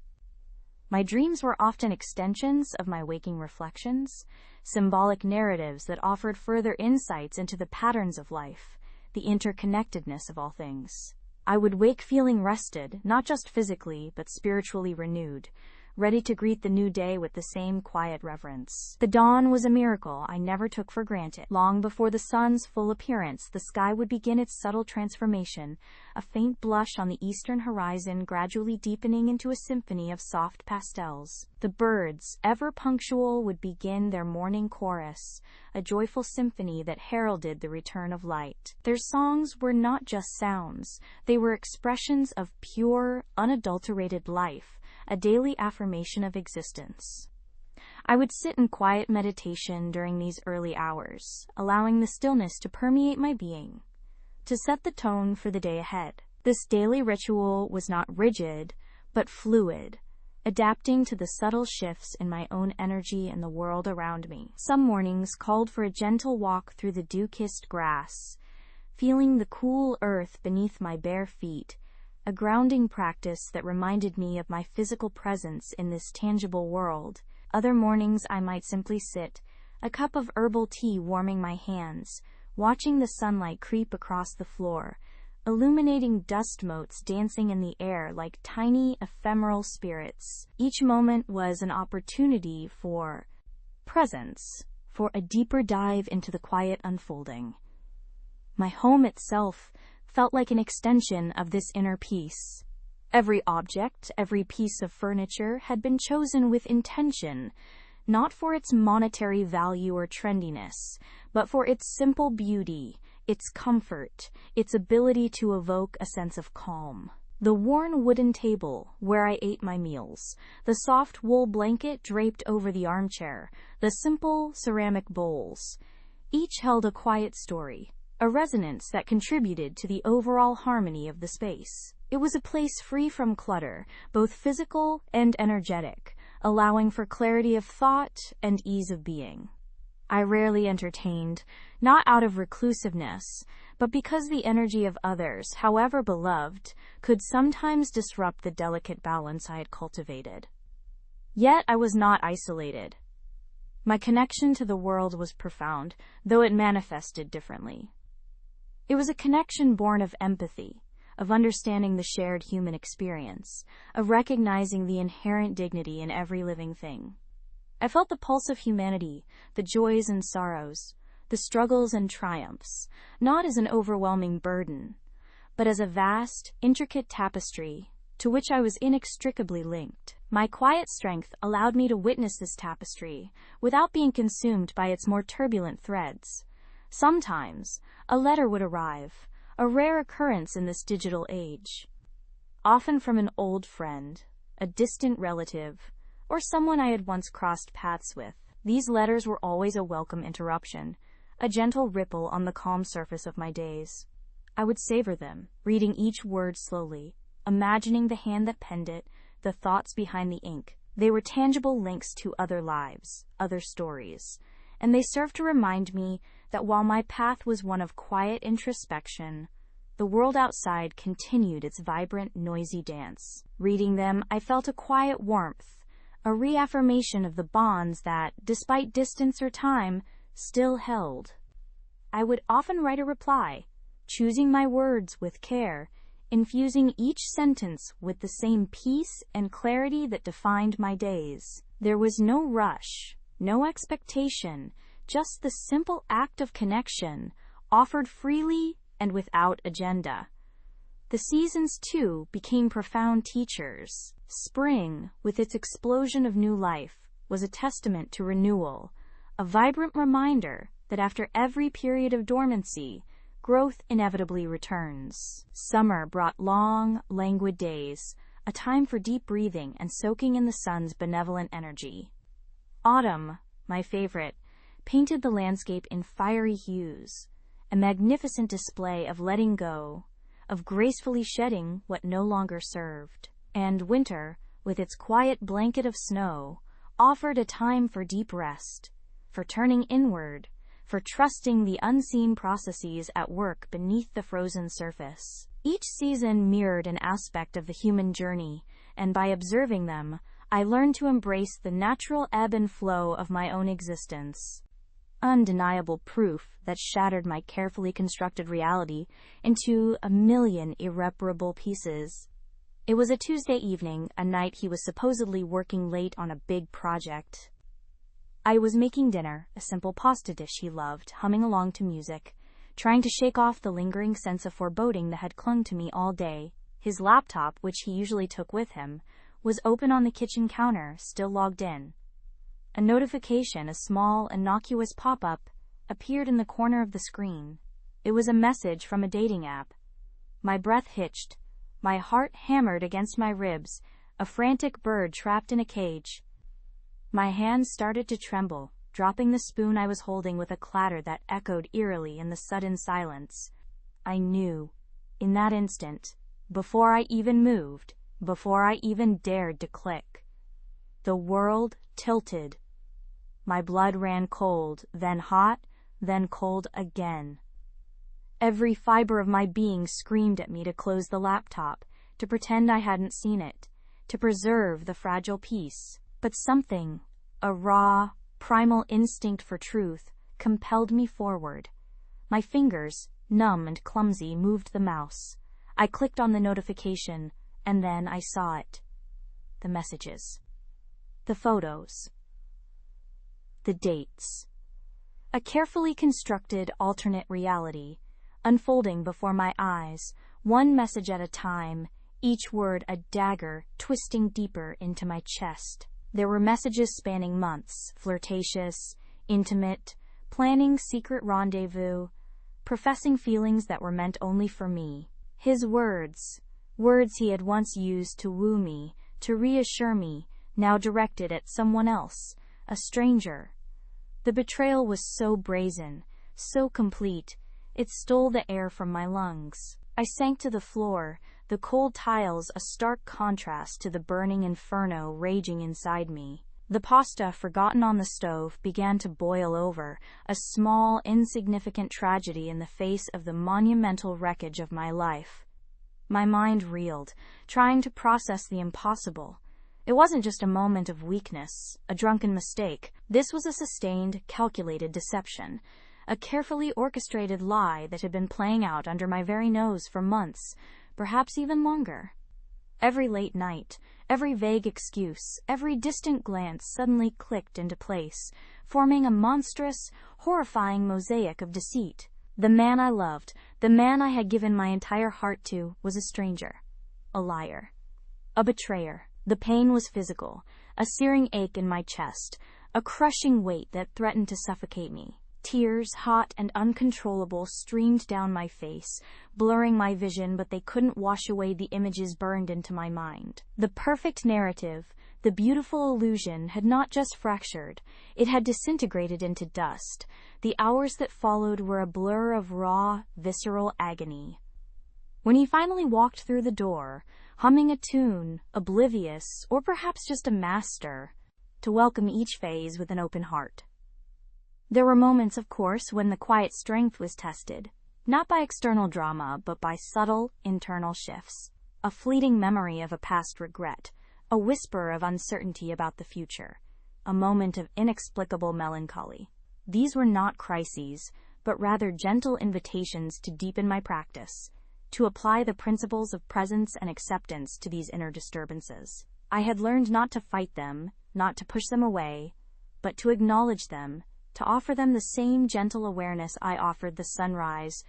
[SPEAKER 1] My dreams were often extensions of my waking reflections, symbolic narratives that offered further insights into the patterns of life, the interconnectedness of all things. I would wake feeling rested, not just physically, but spiritually renewed, ready to greet the new day with the same quiet reverence. The dawn was a miracle I never took for granted. Long before the sun's full appearance, the sky would begin its subtle transformation, a faint blush on the eastern horizon gradually deepening into a symphony of soft pastels. The birds, ever punctual, would begin their morning chorus, a joyful symphony that heralded the return of light. Their songs were not just sounds, they were expressions of pure, unadulterated life, a daily affirmation of existence. I would sit in quiet meditation during these early hours, allowing the stillness to permeate my being, to set the tone for the day ahead. This daily ritual was not rigid, but fluid, adapting to the subtle shifts in my own energy and the world around me. Some mornings called for a gentle walk through the dew-kissed grass, feeling the cool earth beneath my bare feet, a grounding practice that reminded me of my physical presence in this tangible world. Other mornings I might simply sit, a cup of herbal tea warming my hands, watching the sunlight creep across the floor, illuminating dust motes dancing in the air like tiny, ephemeral spirits. Each moment was an opportunity for presence, for a deeper dive into the quiet unfolding. My home itself felt like an extension of this inner peace. Every object, every piece of furniture had been chosen with intention, not for its monetary value or trendiness, but for its simple beauty, its comfort, its ability to evoke a sense of calm. The worn wooden table where I ate my meals, the soft wool blanket draped over the armchair, the simple ceramic bowls, each held a quiet story, a resonance that contributed to the overall harmony of the space. It was a place free from clutter, both physical and energetic, allowing for clarity of thought and ease of being. I rarely entertained, not out of reclusiveness, but because the energy of others, however beloved, could sometimes disrupt the delicate balance I had cultivated. Yet I was not isolated. My connection to the world was profound, though it manifested differently. It was a connection born of empathy, of understanding the shared human experience, of recognizing the inherent dignity in every living thing. I felt the pulse of humanity, the joys and sorrows, the struggles and triumphs, not as an overwhelming burden, but as a vast, intricate tapestry to which I was inextricably linked. My quiet strength allowed me to witness this tapestry without being consumed by its more turbulent threads. Sometimes, a letter would arrive, a rare occurrence in this digital age, often from an old friend, a distant relative, or someone I had once crossed paths with. These letters were always a welcome interruption, a gentle ripple on the calm surface of my days. I would savor them, reading each word slowly, imagining the hand that penned it, the thoughts behind the ink. They were tangible links to other lives, other stories, and they served to remind me that while my path was one of quiet introspection, the world outside continued its vibrant, noisy dance. Reading them, I felt a quiet warmth, a reaffirmation of the bonds that, despite distance or time, still held. I would often write a reply, choosing my words with care, infusing each sentence with the same peace and clarity that defined my days. There was no rush, no expectation, just the simple act of connection, offered freely and without agenda. The seasons, too, became profound teachers. Spring, with its explosion of new life, was a testament to renewal, a vibrant reminder that after every period of dormancy, growth inevitably returns. Summer brought long, languid days, a time for deep breathing and soaking in the sun's benevolent energy. Autumn, my favorite, painted the landscape in fiery hues, a magnificent display of letting go, of gracefully shedding what no longer served. And winter, with its quiet blanket of snow, offered a time for deep rest, for turning inward, for trusting the unseen processes at work beneath the frozen surface. Each season mirrored an aspect of the human journey, and by observing them, I learned to embrace the natural ebb and flow of my own existence. Undeniable proof that shattered my carefully constructed reality into a million irreparable pieces. It was a Tuesday evening, a night he was supposedly working late on a big project. I was making dinner, a simple pasta dish he loved, humming along to music, trying to shake off the lingering sense of foreboding that had clung to me all day. His laptop, which he usually took with him, was open on the kitchen counter, still logged in. A notification, a small, innocuous pop-up, appeared in the corner of the screen. It was a message from a dating app. My breath hitched. My heart hammered against my ribs, a frantic bird trapped in a cage. My hands started to tremble, dropping the spoon I was holding with a clatter that echoed eerily in the sudden silence. I knew, in that instant, before I even moved, before I even dared to click. The world tilted. My blood ran cold, then hot, then cold again. Every fiber of my being screamed at me to close the laptop, to pretend I hadn't seen it, to preserve the fragile peace. But something, a raw, primal instinct for truth, compelled me forward. My fingers, numb and clumsy, moved the mouse. I clicked on the notification, and then I saw it. The messages. The photos. The dates. A carefully constructed alternate reality, unfolding before my eyes, one message at a time, each word a dagger twisting deeper into my chest. There were messages spanning months, flirtatious, intimate, planning secret rendezvous, professing feelings that were meant only for me. His words he had once used to woo me, to reassure me, now directed at someone else, a stranger. The betrayal was so brazen, so complete, it stole the air from my lungs. I sank to the floor, the cold tiles a stark contrast to the burning inferno raging inside me. The pasta, forgotten on the stove, began to boil over, a small, insignificant tragedy in the face of the monumental wreckage of my life. My mind reeled, trying to process the impossible. It wasn't just a moment of weakness, a drunken mistake. This was a sustained, calculated deception, a carefully orchestrated lie that had been playing out under my very nose for months, perhaps even longer. Every late night, every vague excuse, every distant glance suddenly clicked into place, forming a monstrous, horrifying mosaic of deceit. The man I loved, the man I had given my entire heart to, was a stranger, a liar, a betrayer. The pain was physical, a searing ache in my chest, a crushing weight that threatened to suffocate me. Tears, hot and uncontrollable, streamed down my face, blurring my vision, but they couldn't wash away the images burned into my mind. The perfect narrative, the beautiful illusion, had not just fractured, it had disintegrated into dust. The hours that followed were a blur of raw, visceral agony. When he finally walked through the door, humming a tune, oblivious, or perhaps just a master, to welcome each phase with an open heart. There were moments, of course, when the quiet strength was tested, not by external drama, but by subtle, internal shifts. A fleeting memory of a past regret, a whisper of uncertainty about the future, a moment of inexplicable melancholy. These were not crises, but rather gentle invitations to deepen my practice, to apply the principles of presence and acceptance to these inner disturbances. I had learned not to fight them, not to push them away, but to acknowledge them, to offer them the same gentle awareness I offered the sunrise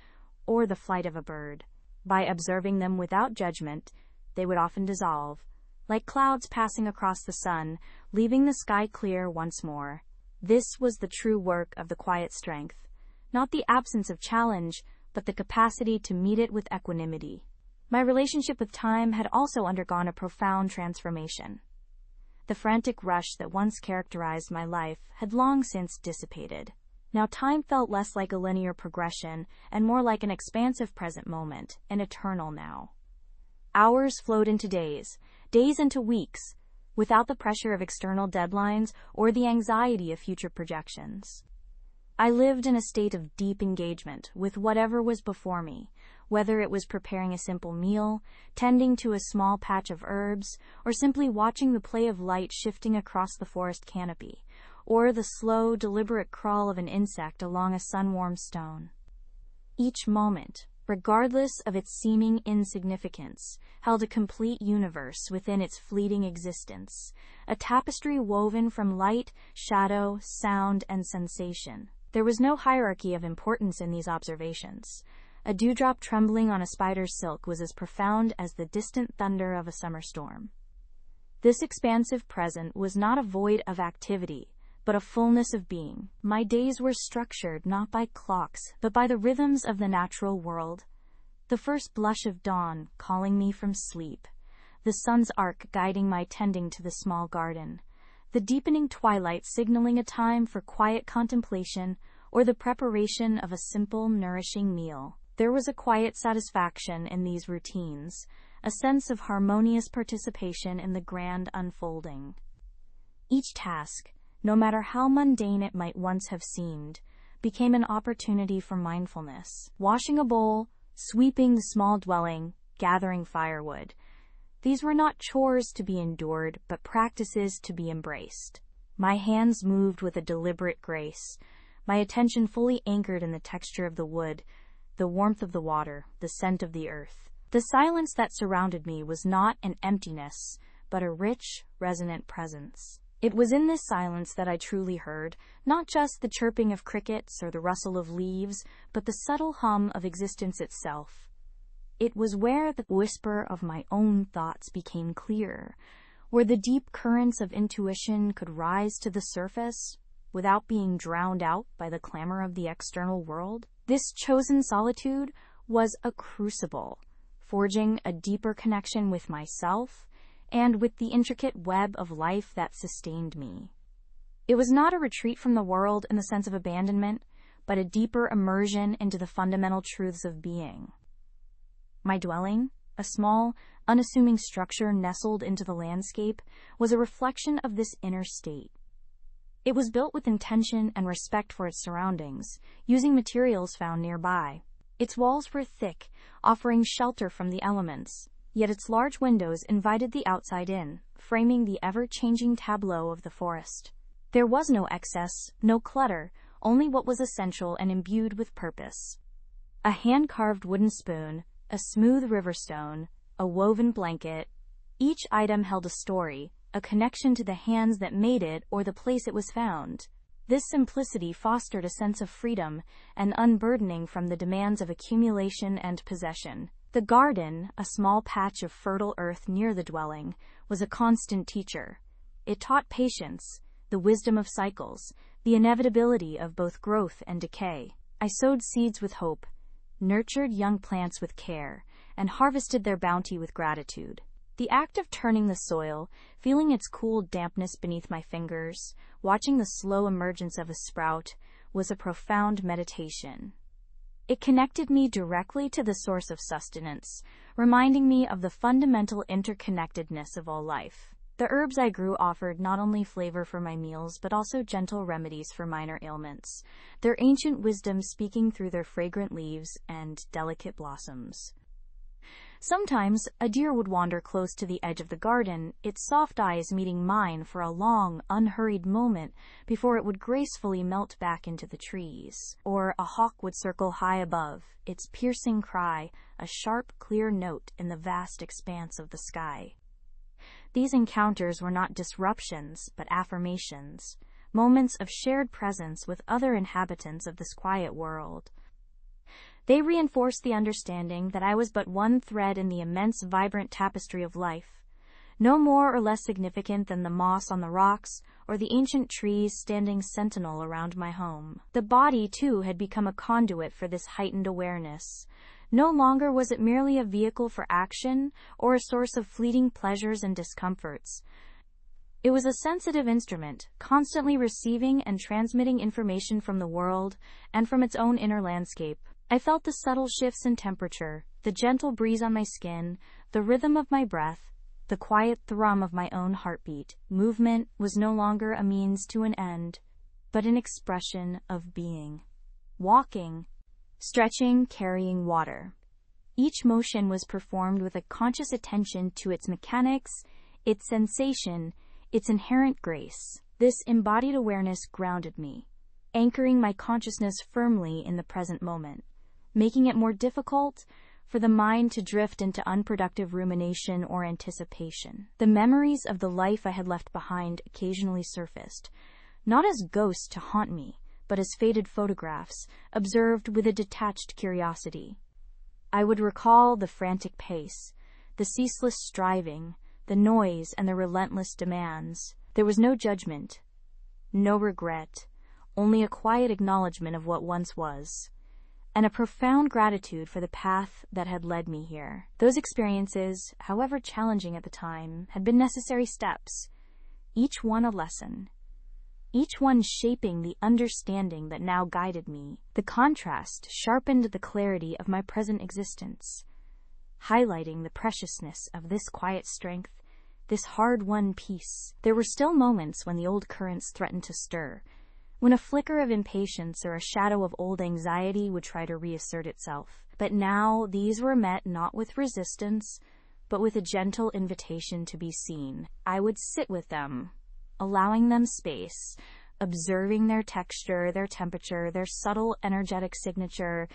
[SPEAKER 1] or the flight of a bird. By observing them without judgment, they would often dissolve, like clouds passing across the sun, leaving the sky clear once more. This was the true work of the quiet strength, not the absence of challenge, but the capacity to meet it with equanimity. My relationship with time had also undergone a profound transformation. The frantic rush that once characterized my life had long since dissipated. Now time felt less like a linear progression and more like an expansive present moment, an eternal now. Hours flowed into days, days into weeks, without the pressure of external deadlines or the anxiety of future projections. I lived in a state of deep engagement with whatever was before me, whether it was preparing a simple meal, tending to a small patch of herbs, or simply watching the play of light shifting across the forest canopy, or the slow, deliberate crawl of an insect along a sun-warmed stone. Each moment, regardless of its seeming insignificance, held a complete universe within its fleeting existence, a tapestry woven from light, shadow, sound, and sensation. There was no hierarchy of importance in these observations. A dewdrop trembling on a spider's silk was as profound as the distant thunder of a summer storm. This expansive present was not a void of activity, but a fullness of being. My days were structured not by clocks, but by the rhythms of the natural world. The first blush of dawn calling me from sleep, the sun's arc guiding my tending to the small garden, the deepening twilight signaling a time for quiet contemplation or the preparation of a simple, nourishing meal. There was a quiet satisfaction in these routines, a sense of harmonious participation in the grand unfolding. Each task, no matter how mundane it might once have seemed, became an opportunity for mindfulness. Washing a bowl, sweeping the small dwelling, gathering firewood. These were not chores to be endured, but practices to be embraced. My hands moved with a deliberate grace, my attention fully anchored in the texture of the wood, the warmth of the water, the scent of the earth. The silence that surrounded me was not an emptiness, but a rich, resonant presence. It was in this silence that I truly heard, not just the chirping of crickets or the rustle of leaves, but the subtle hum of existence itself. It was where the whisper of my own thoughts became clear, where the deep currents of intuition could rise to the surface without being drowned out by the clamor of the external world. This chosen solitude was a crucible, forging a deeper connection with myself and with the intricate web of life that sustained me. It was not a retreat from the world in the sense of abandonment, but a deeper immersion into the fundamental truths of being. My dwelling, a small, unassuming structure nestled into the landscape, was a reflection of this inner state. It was built with intention and respect for its surroundings, using materials found nearby. Its walls were thick, offering shelter from the elements, yet its large windows invited the outside in, framing the ever-changing tableau of the forest. There was no excess, no clutter, only what was essential and imbued with purpose. A hand-carved wooden spoon, a smooth river stone, a woven blanket. Each item held a story, a connection to the hands that made it or the place it was found. This simplicity fostered a sense of freedom and unburdening from the demands of accumulation and possession. The garden, a small patch of fertile earth near the dwelling, was a constant teacher. It taught patience, the wisdom of cycles, the inevitability of both growth and decay. I sowed seeds with hope, nurtured young plants with care, and harvested their bounty with gratitude. The act of turning the soil, feeling its cool dampness beneath my fingers, watching the slow emergence of a sprout, was a profound meditation. It connected me directly to the source of sustenance, reminding me of the fundamental interconnectedness of all life. The herbs I grew offered not only flavor for my meals, but also gentle remedies for minor ailments, their ancient wisdom speaking through their fragrant leaves and delicate blossoms. Sometimes a deer would wander close to the edge of the garden, its soft eyes meeting mine for a long, unhurried moment before it would gracefully melt back into the trees. Or a hawk would circle high above, its piercing cry a sharp, clear note in the vast expanse of the sky. These encounters were not disruptions, but affirmations, moments of shared presence with other inhabitants of this quiet world. They reinforced the understanding that I was but one thread in the immense, vibrant tapestry of life. no more or less significant than the moss on the rocks or the ancient trees standing sentinel around my home. The body, too, had become a conduit for this heightened awareness. No longer was it merely a vehicle for action or a source of fleeting pleasures and discomforts. It was a sensitive instrument, constantly receiving and transmitting information from the world and from its own inner landscape. I felt the subtle shifts in temperature, the gentle breeze on my skin, the rhythm of my breath, the quiet thrum of my own heartbeat. Movement was no longer a means to an end, but an expression of being. Walking, stretching, carrying water. Each motion was performed with a conscious attention to its mechanics, its sensation, its inherent grace. This embodied awareness grounded me, anchoring my consciousness firmly in the present moment, making it more difficult for the mind to drift into unproductive rumination or anticipation. The memories of the life I had left behind occasionally surfaced, not as ghosts to haunt me, but as faded photographs, observed with a detached curiosity. I would recall the frantic pace, the ceaseless striving, the noise and the relentless demands. There was no judgment, no regret, only a quiet acknowledgement of what once was, and a profound gratitude for the path that had led me here. Those experiences, however challenging at the time, had been necessary steps, each one a lesson, each one shaping the understanding that now guided me. The contrast sharpened the clarity of my present existence, highlighting the preciousness of this quiet strength, this hard-won peace. There were still moments when the old currents threatened to stir, when a flicker of impatience or a shadow of old anxiety would try to reassert itself. But now these were met not with resistance, but with a gentle invitation to be seen. I would sit with them, allowing them space, observing their texture, their temperature, their subtle energetic signature,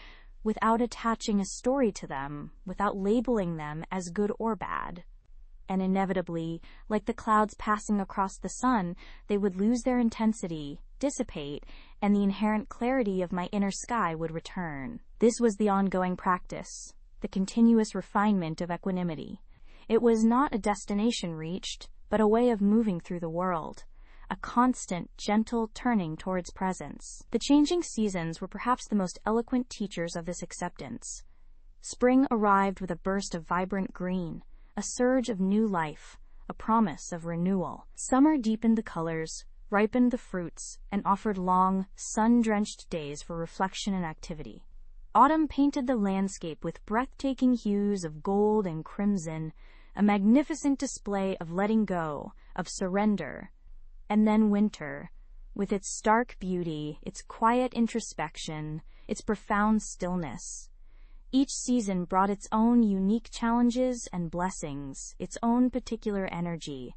[SPEAKER 1] without attaching a story to them, without labeling them as good or bad. And inevitably, like the clouds passing across the sun, they would lose their intensity, dissipate, and the inherent clarity of my inner sky would return. This was the ongoing practice, the continuous refinement of equanimity. It was not a destination reached, but a way of moving through the world, a constant, gentle turning towards presence. The changing seasons were perhaps the most eloquent teachers of this acceptance. Spring arrived with a burst of vibrant green, a surge of new life, a promise of renewal. Summer deepened the colors, ripened the fruits, and offered long, sun-drenched days for reflection and activity. Autumn painted the landscape with breathtaking hues of gold and crimson, a magnificent display of letting go, of surrender. And then winter, with its stark beauty, its quiet introspection, its profound stillness. Each season brought its own unique challenges and blessings, its own particular energy.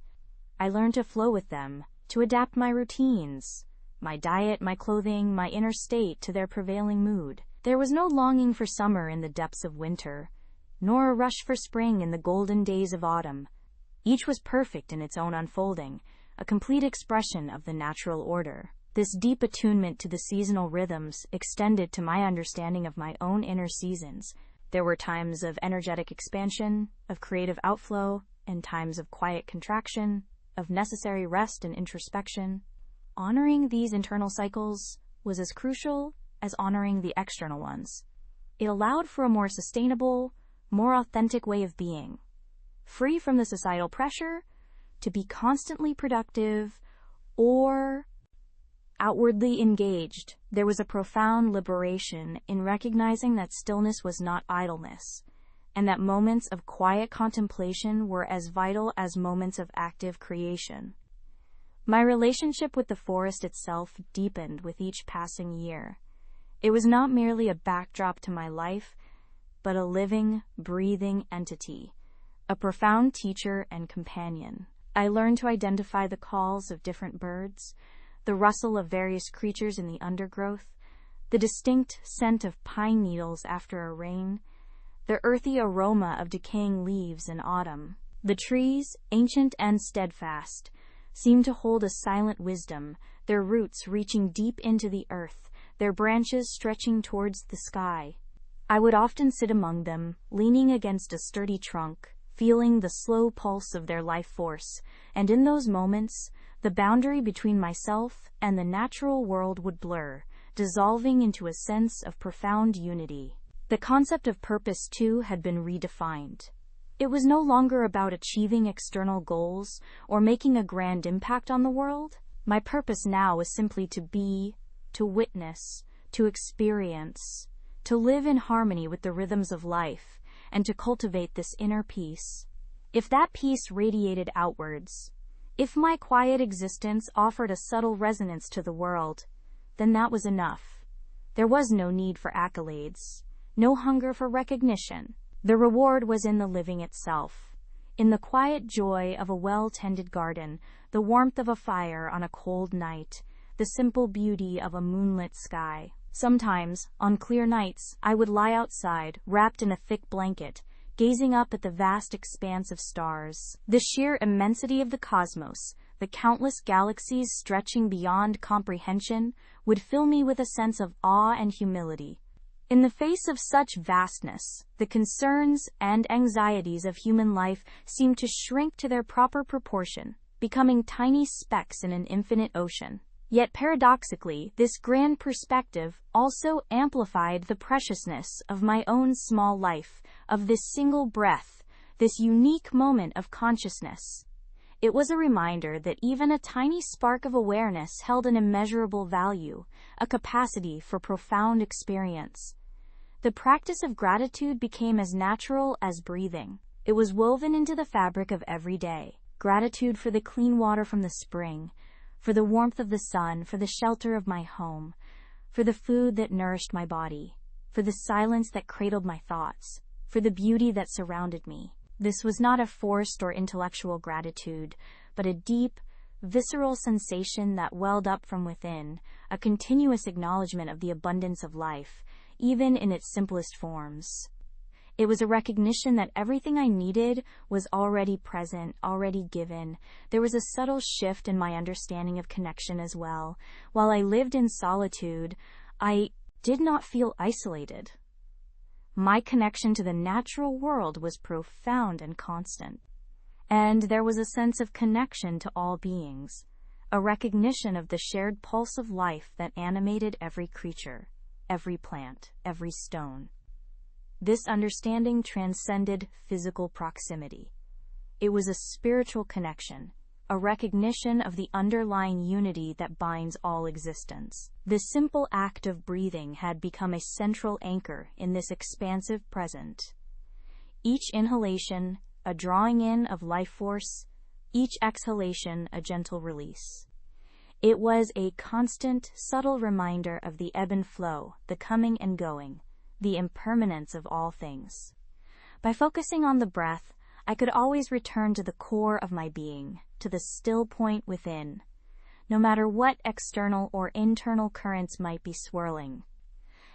[SPEAKER 1] I learned to flow with them, to adapt my routines, my diet, my clothing, my inner state to their prevailing mood. There was no longing for summer in the depths of winter, nor a rush for spring in the golden days of autumn. Each was perfect in its own unfolding, a complete expression of the natural order. This deep attunement to the seasonal rhythms extended to my understanding of my own inner seasons. There were times of energetic expansion, of creative outflow, and times of quiet contraction, of necessary rest and introspection. Honoring these internal cycles was as crucial as honoring the external ones. It allowed for a more sustainable, more authentic way of being, free from the societal pressure to be constantly productive or outwardly engaged. There was a profound liberation in recognizing that stillness was not idleness, and that moments of quiet contemplation were as vital as moments of active creation. My relationship with the forest itself deepened with each passing year. It was not merely a backdrop to my life, but a living, breathing entity, a profound teacher and companion. I learned to identify the calls of different birds, the rustle of various creatures in the undergrowth, the distinct scent of pine needles after a rain, the earthy aroma of decaying leaves in autumn. The trees, ancient and steadfast, seemed to hold a silent wisdom, their roots reaching deep into the earth, their branches stretching towards the sky. I would often sit among them, leaning against a sturdy trunk, feeling the slow pulse of their life force, and in those moments, the boundary between myself and the natural world would blur, dissolving into a sense of profound unity. The concept of purpose, too, had been redefined. It was no longer about achieving external goals or making a grand impact on the world. My purpose now was simply to be, to witness, to experience, to live in harmony with the rhythms of life, and to cultivate this inner peace. If that peace radiated outwards, if my quiet existence offered a subtle resonance to the world, then that was enough. There was no need for accolades, no hunger for recognition. The reward was in the living itself, in the quiet joy of a well-tended garden, the warmth of a fire on a cold night, the simple beauty of a moonlit sky. Sometimes, on clear nights, I would lie outside, wrapped in a thick blanket, gazing up at the vast expanse of stars. The sheer immensity of the cosmos, the countless galaxies stretching beyond comprehension, would fill me with a sense of awe and humility. In the face of such vastness, the concerns and anxieties of human life seemed to shrink to their proper proportion, becoming tiny specks in an infinite ocean. Yet paradoxically, this grand perspective also amplified the preciousness of my own small life, of this single breath, this unique moment of consciousness. It was a reminder that even a tiny spark of awareness held an immeasurable value, a capacity for profound experience. The practice of gratitude became as natural as breathing. It was woven into the fabric of every day. Gratitude for the clean water from the spring, for the warmth of the sun, for the shelter of my home, for the food that nourished my body, for the silence that cradled my thoughts, for the beauty that surrounded me. This was not a forced or intellectual gratitude, but a deep, visceral sensation that welled up from within, a continuous acknowledgement of the abundance of life, even in its simplest forms. It was a recognition that everything I needed was already present, already given. There was a subtle shift in my understanding of connection as well. While I lived in solitude, I did not feel isolated. My connection to the natural world was profound and constant. And there was a sense of connection to all beings, a recognition of the shared pulse of life that animated every creature, every plant, every stone. This understanding transcended physical proximity. It was a spiritual connection, a recognition of the underlying unity that binds all existence. The simple act of breathing had become a central anchor in this expansive present. Each inhalation, a drawing in of life force, each exhalation, a gentle release. It was a constant, subtle reminder of the ebb and flow, the coming and going, the impermanence of all things. By focusing on the breath, I could always return to the core of my being, to the still point within, no matter what external or internal currents might be swirling.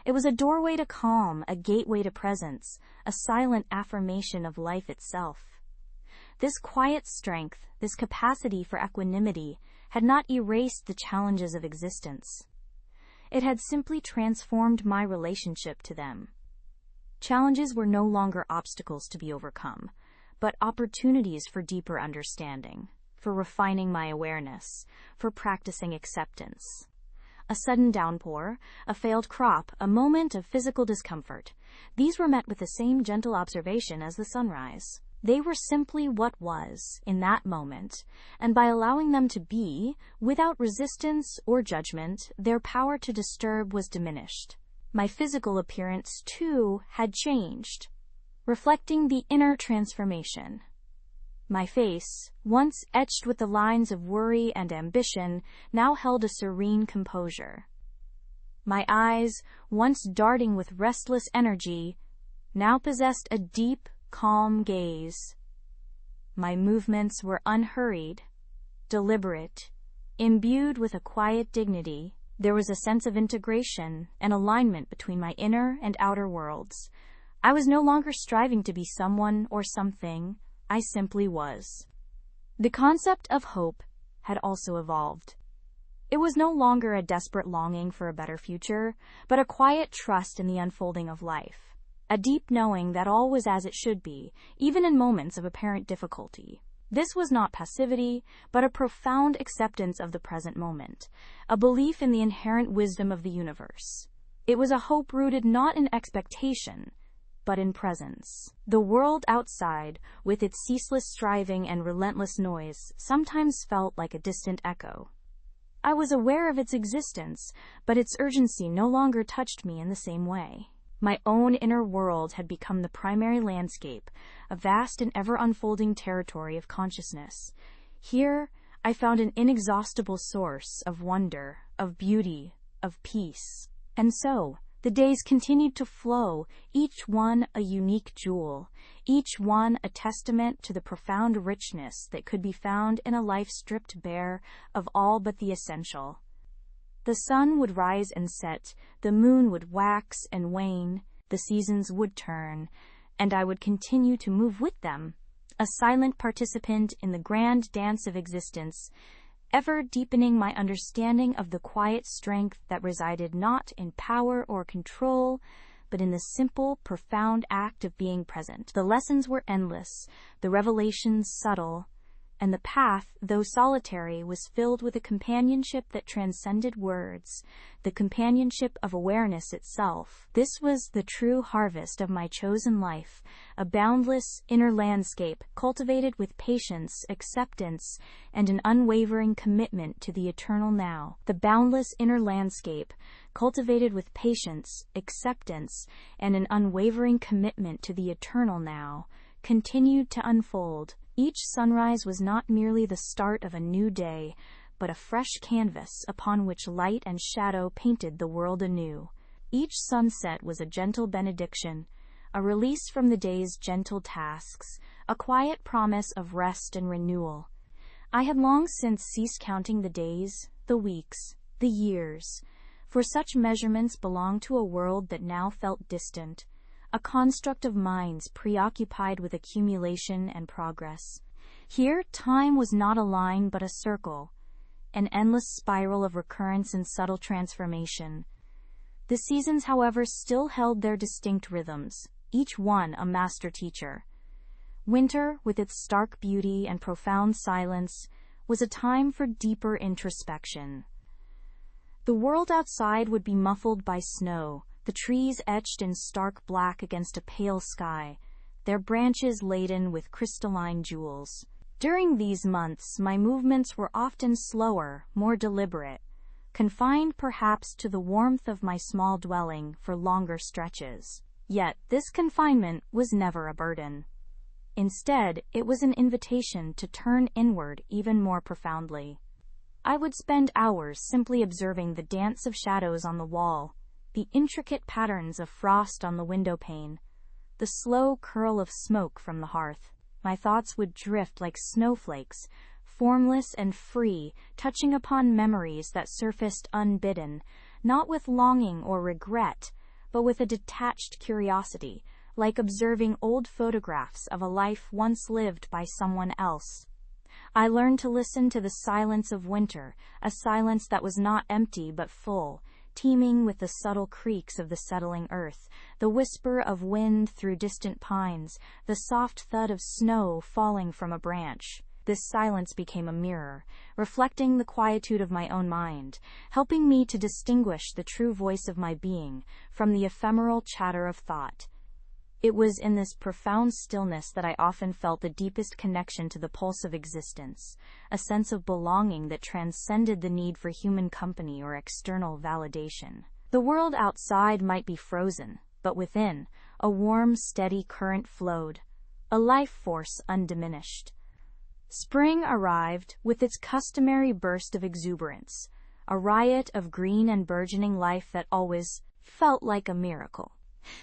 [SPEAKER 1] It was a doorway to calm, a gateway to presence, a silent affirmation of life itself. This quiet strength, this capacity for equanimity, had not erased the challenges of existence. It had simply transformed my relationship to them. Challenges were no longer obstacles to be overcome, but opportunities for deeper understanding, for refining my awareness, for practicing acceptance. A sudden downpour, a failed crop, a moment of physical discomfort. These were met with the same gentle observation as the sunrise. They were simply what was, in that moment, and by allowing them to be, without resistance or judgment, their power to disturb was diminished. My physical appearance, too, had changed, reflecting the inner transformation. My face, once etched with the lines of worry and ambition, now held a serene composure. My eyes, once darting with restless energy, now possessed a deep, calm gaze. My movements were unhurried, deliberate, imbued with a quiet dignity. There was a sense of integration and alignment between my inner and outer worlds. I was no longer striving to be someone or something. I simply was. The concept of hope had also evolved. It was no longer a desperate longing for a better future, but a quiet trust in the unfolding of life. a deep knowing that all was as it should be, even in moments of apparent difficulty. This was not passivity, but a profound acceptance of the present moment, a belief in the inherent wisdom of the universe. It was a hope rooted not in expectation, but in presence. The world outside, with its ceaseless striving and relentless noise, sometimes felt like a distant echo. I was aware of its existence, but its urgency no longer touched me in the same way. My own inner world had become the primary landscape, a vast and ever-unfolding territory of consciousness. Here, I found an inexhaustible source of wonder, of beauty, of peace. And so, the days continued to flow, each one a unique jewel, each one a testament to the profound richness that could be found in a life stripped bare of all but the essential. The sun would rise and set, the moon would wax and wane, the seasons would turn, and I would continue to move with them, a silent participant in the grand dance of existence, ever deepening my understanding of the quiet strength that resided not in power or control, but in the simple, profound act of being present. The lessons were endless, the revelations subtle, and the path, though solitary, was filled with a companionship that transcended words, the companionship of awareness itself. This was the true harvest of my chosen life, a boundless inner landscape cultivated with patience, acceptance, and an unwavering commitment to the eternal now. The boundless inner landscape, cultivated with patience, acceptance, and an unwavering commitment to the eternal now, continued to unfold. Each sunrise was not merely the start of a new day, but a fresh canvas upon which light and shadow painted the world anew. Each sunset was a gentle benediction, a release from the day's gentle tasks, a quiet promise of rest and renewal. I had long since ceased counting the days, the weeks, the years, for such measurements belonged to a world that now felt distant, a construct of minds preoccupied with accumulation and progress. Here, time was not a line but a circle, an endless spiral of recurrence and subtle transformation. The seasons, however, still held their distinct rhythms, each one a master teacher. Winter, with its stark beauty and profound silence, was a time for deeper introspection. The world outside would be muffled by snow, the trees etched in stark black against a pale sky, their branches laden with crystalline jewels. During these months, my movements were often slower, more deliberate, confined perhaps to the warmth of my small dwelling for longer stretches. Yet this confinement was never a burden. Instead, it was an invitation to turn inward even more profoundly. I would spend hours simply observing the dance of shadows on the wall, the intricate patterns of frost on the window pane, the slow curl of smoke from the hearth. My thoughts would drift like snowflakes, formless and free, touching upon memories that surfaced unbidden, not with longing or regret, but with a detached curiosity, like observing old photographs of a life once lived by someone else. I learned to listen to the silence of winter, a silence that was not empty but full, teeming with the subtle creaks of the settling earth, the whisper of wind through distant pines, the soft thud of snow falling from a branch. This silence became a mirror, reflecting the quietude of my own mind, helping me to distinguish the true voice of my being from the ephemeral chatter of thought. It was in this profound stillness that I often felt the deepest connection to the pulse of existence, a sense of belonging that transcended the need for human company or external validation. The world outside might be frozen, but within, a warm, steady current flowed, a life force undiminished. Spring arrived with its customary burst of exuberance, a riot of green and burgeoning life that always felt like a miracle.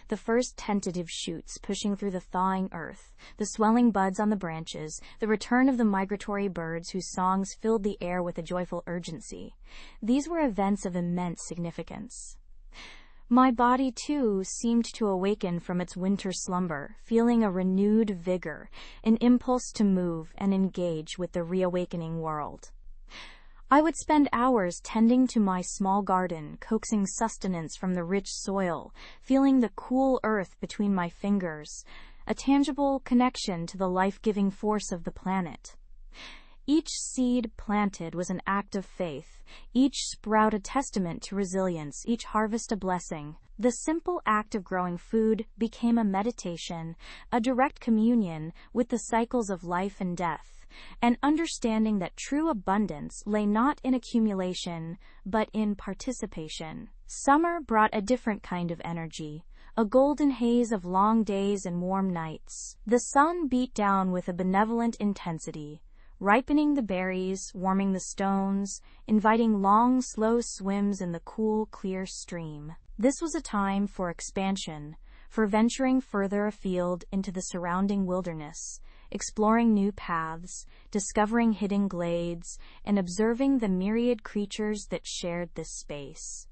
[SPEAKER 1] The first tentative shoots pushing through the thawing earth, the swelling buds on the branches, the return of the migratory birds whose songs filled the air with a joyful urgency. These were events of immense significance. My body, too, seemed to awaken from its winter slumber, feeling a renewed vigor, an impulse to move and engage with the reawakening world. I would spend hours tending to my small garden, coaxing sustenance from the rich soil, feeling the cool earth between my fingers, a tangible connection to the life-giving force of the planet. Each seed planted was an act of faith, each sprout a testament to resilience, each harvest a blessing. The simple act of growing food became a meditation, a direct communion with the cycles of life and death, an understanding that true abundance lay not in accumulation, but in participation. Summer brought a different kind of energy, a golden haze of long days and warm nights. The sun beat down with a benevolent intensity, ripening the berries, warming the stones, inviting long, slow swims in the cool, clear stream. This was a time for expansion, for venturing further afield into the surrounding wilderness, exploring new paths, discovering hidden glades, and observing the myriad creatures that shared this space.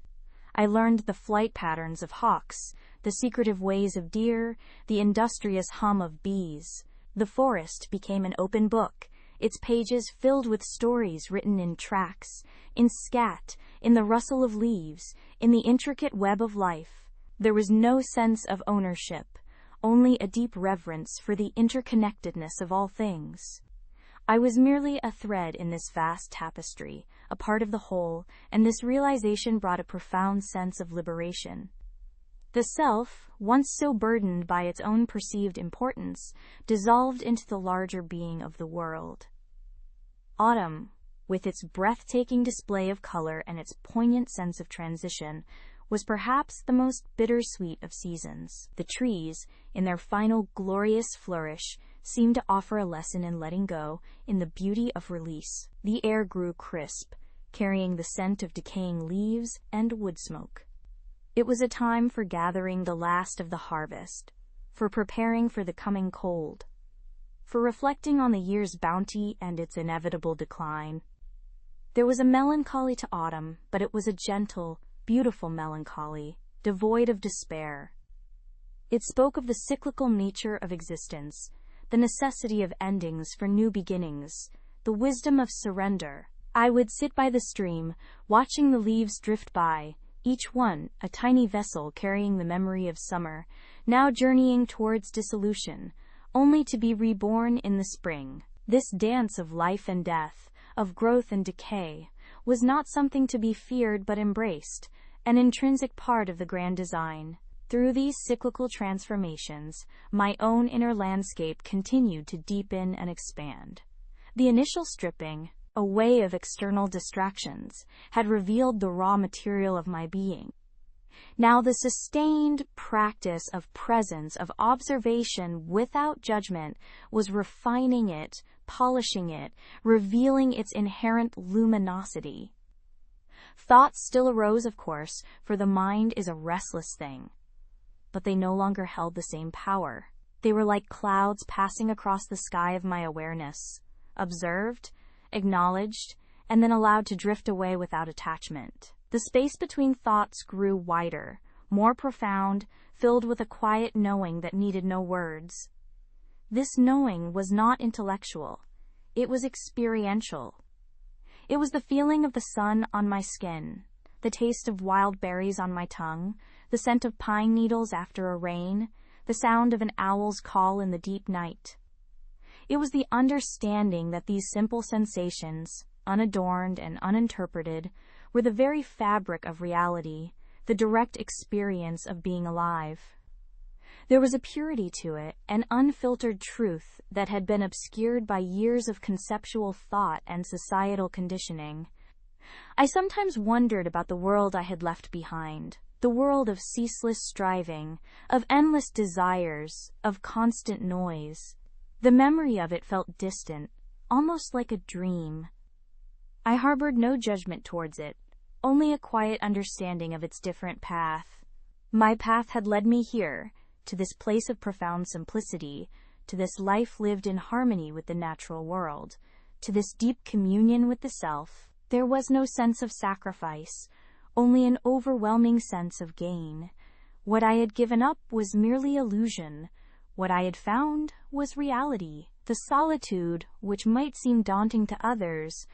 [SPEAKER 1] I learned the flight patterns of hawks, the secretive ways of deer, the industrious hum of bees. The forest became an open book, its pages filled with stories written in tracks, in scat, in the rustle of leaves, in the intricate web of life. There was no sense of ownership, only a deep reverence for the interconnectedness of all things. I was merely a thread in this vast tapestry, a part of the whole, and this realization brought a profound sense of liberation. The self, once so burdened by its own perceived importance, dissolved into the larger being of the world. Autumn, with its breathtaking display of color and its poignant sense of transition, was perhaps the most bittersweet of seasons. The trees, in their final glorious flourish, seemed to offer a lesson in letting go, in the beauty of release. The air grew crisp, carrying the scent of decaying leaves and wood smoke. It was a time for gathering the last of the harvest, for preparing for the coming cold, for reflecting on the year's bounty and its inevitable decline. There was a melancholy to autumn, but it was a gentle, beautiful melancholy, devoid of despair. It spoke of the cyclical nature of existence, the necessity of endings for new beginnings, the wisdom of surrender. I would sit by the stream, watching the leaves drift by, each one a tiny vessel carrying the memory of summer, now journeying towards dissolution, only to be reborn in the spring. This dance of life and death, of growth and decay, was not something to be feared but embraced, an intrinsic part of the grand design. Through these cyclical transformations, my own inner landscape continued to deepen and expand. The initial stripping, a way of external distractions, had revealed the raw material of my being. Now the sustained practice of presence, of observation without judgment, was refining it, polishing it, revealing its inherent luminosity. Thoughts still arose, of course, for the mind is a restless thing. But they no longer held the same power. They were like clouds passing across the sky of my awareness, observed, acknowledged, and then allowed to drift away without attachment. The space between thoughts grew wider, more profound, filled with a quiet knowing that needed no words. This knowing was not intellectual. It was experiential. It was the feeling of the sun on my skin, the taste of wild berries on my tongue, the scent of pine needles after a rain, the sound of an owl's call in the deep night. It was the understanding that these simple sensations, unadorned and uninterpreted, were the very fabric of reality, the direct experience of being alive. There was a purity to it, an unfiltered truth that had been obscured by years of conceptual thought and societal conditioning. I sometimes wondered about the world I had left behind, the world of ceaseless striving, of endless desires, of constant noise. The memory of it felt distant, almost like a dream. I harbored no judgment towards it, only a quiet understanding of its different path. My path had led me here, to this place of profound simplicity, to this life lived in harmony with the natural world, to this deep communion with the self. There was no sense of sacrifice, only an overwhelming sense of gain. What I had given up was merely illusion. What I had found was reality. The solitude, which might seem daunting to others,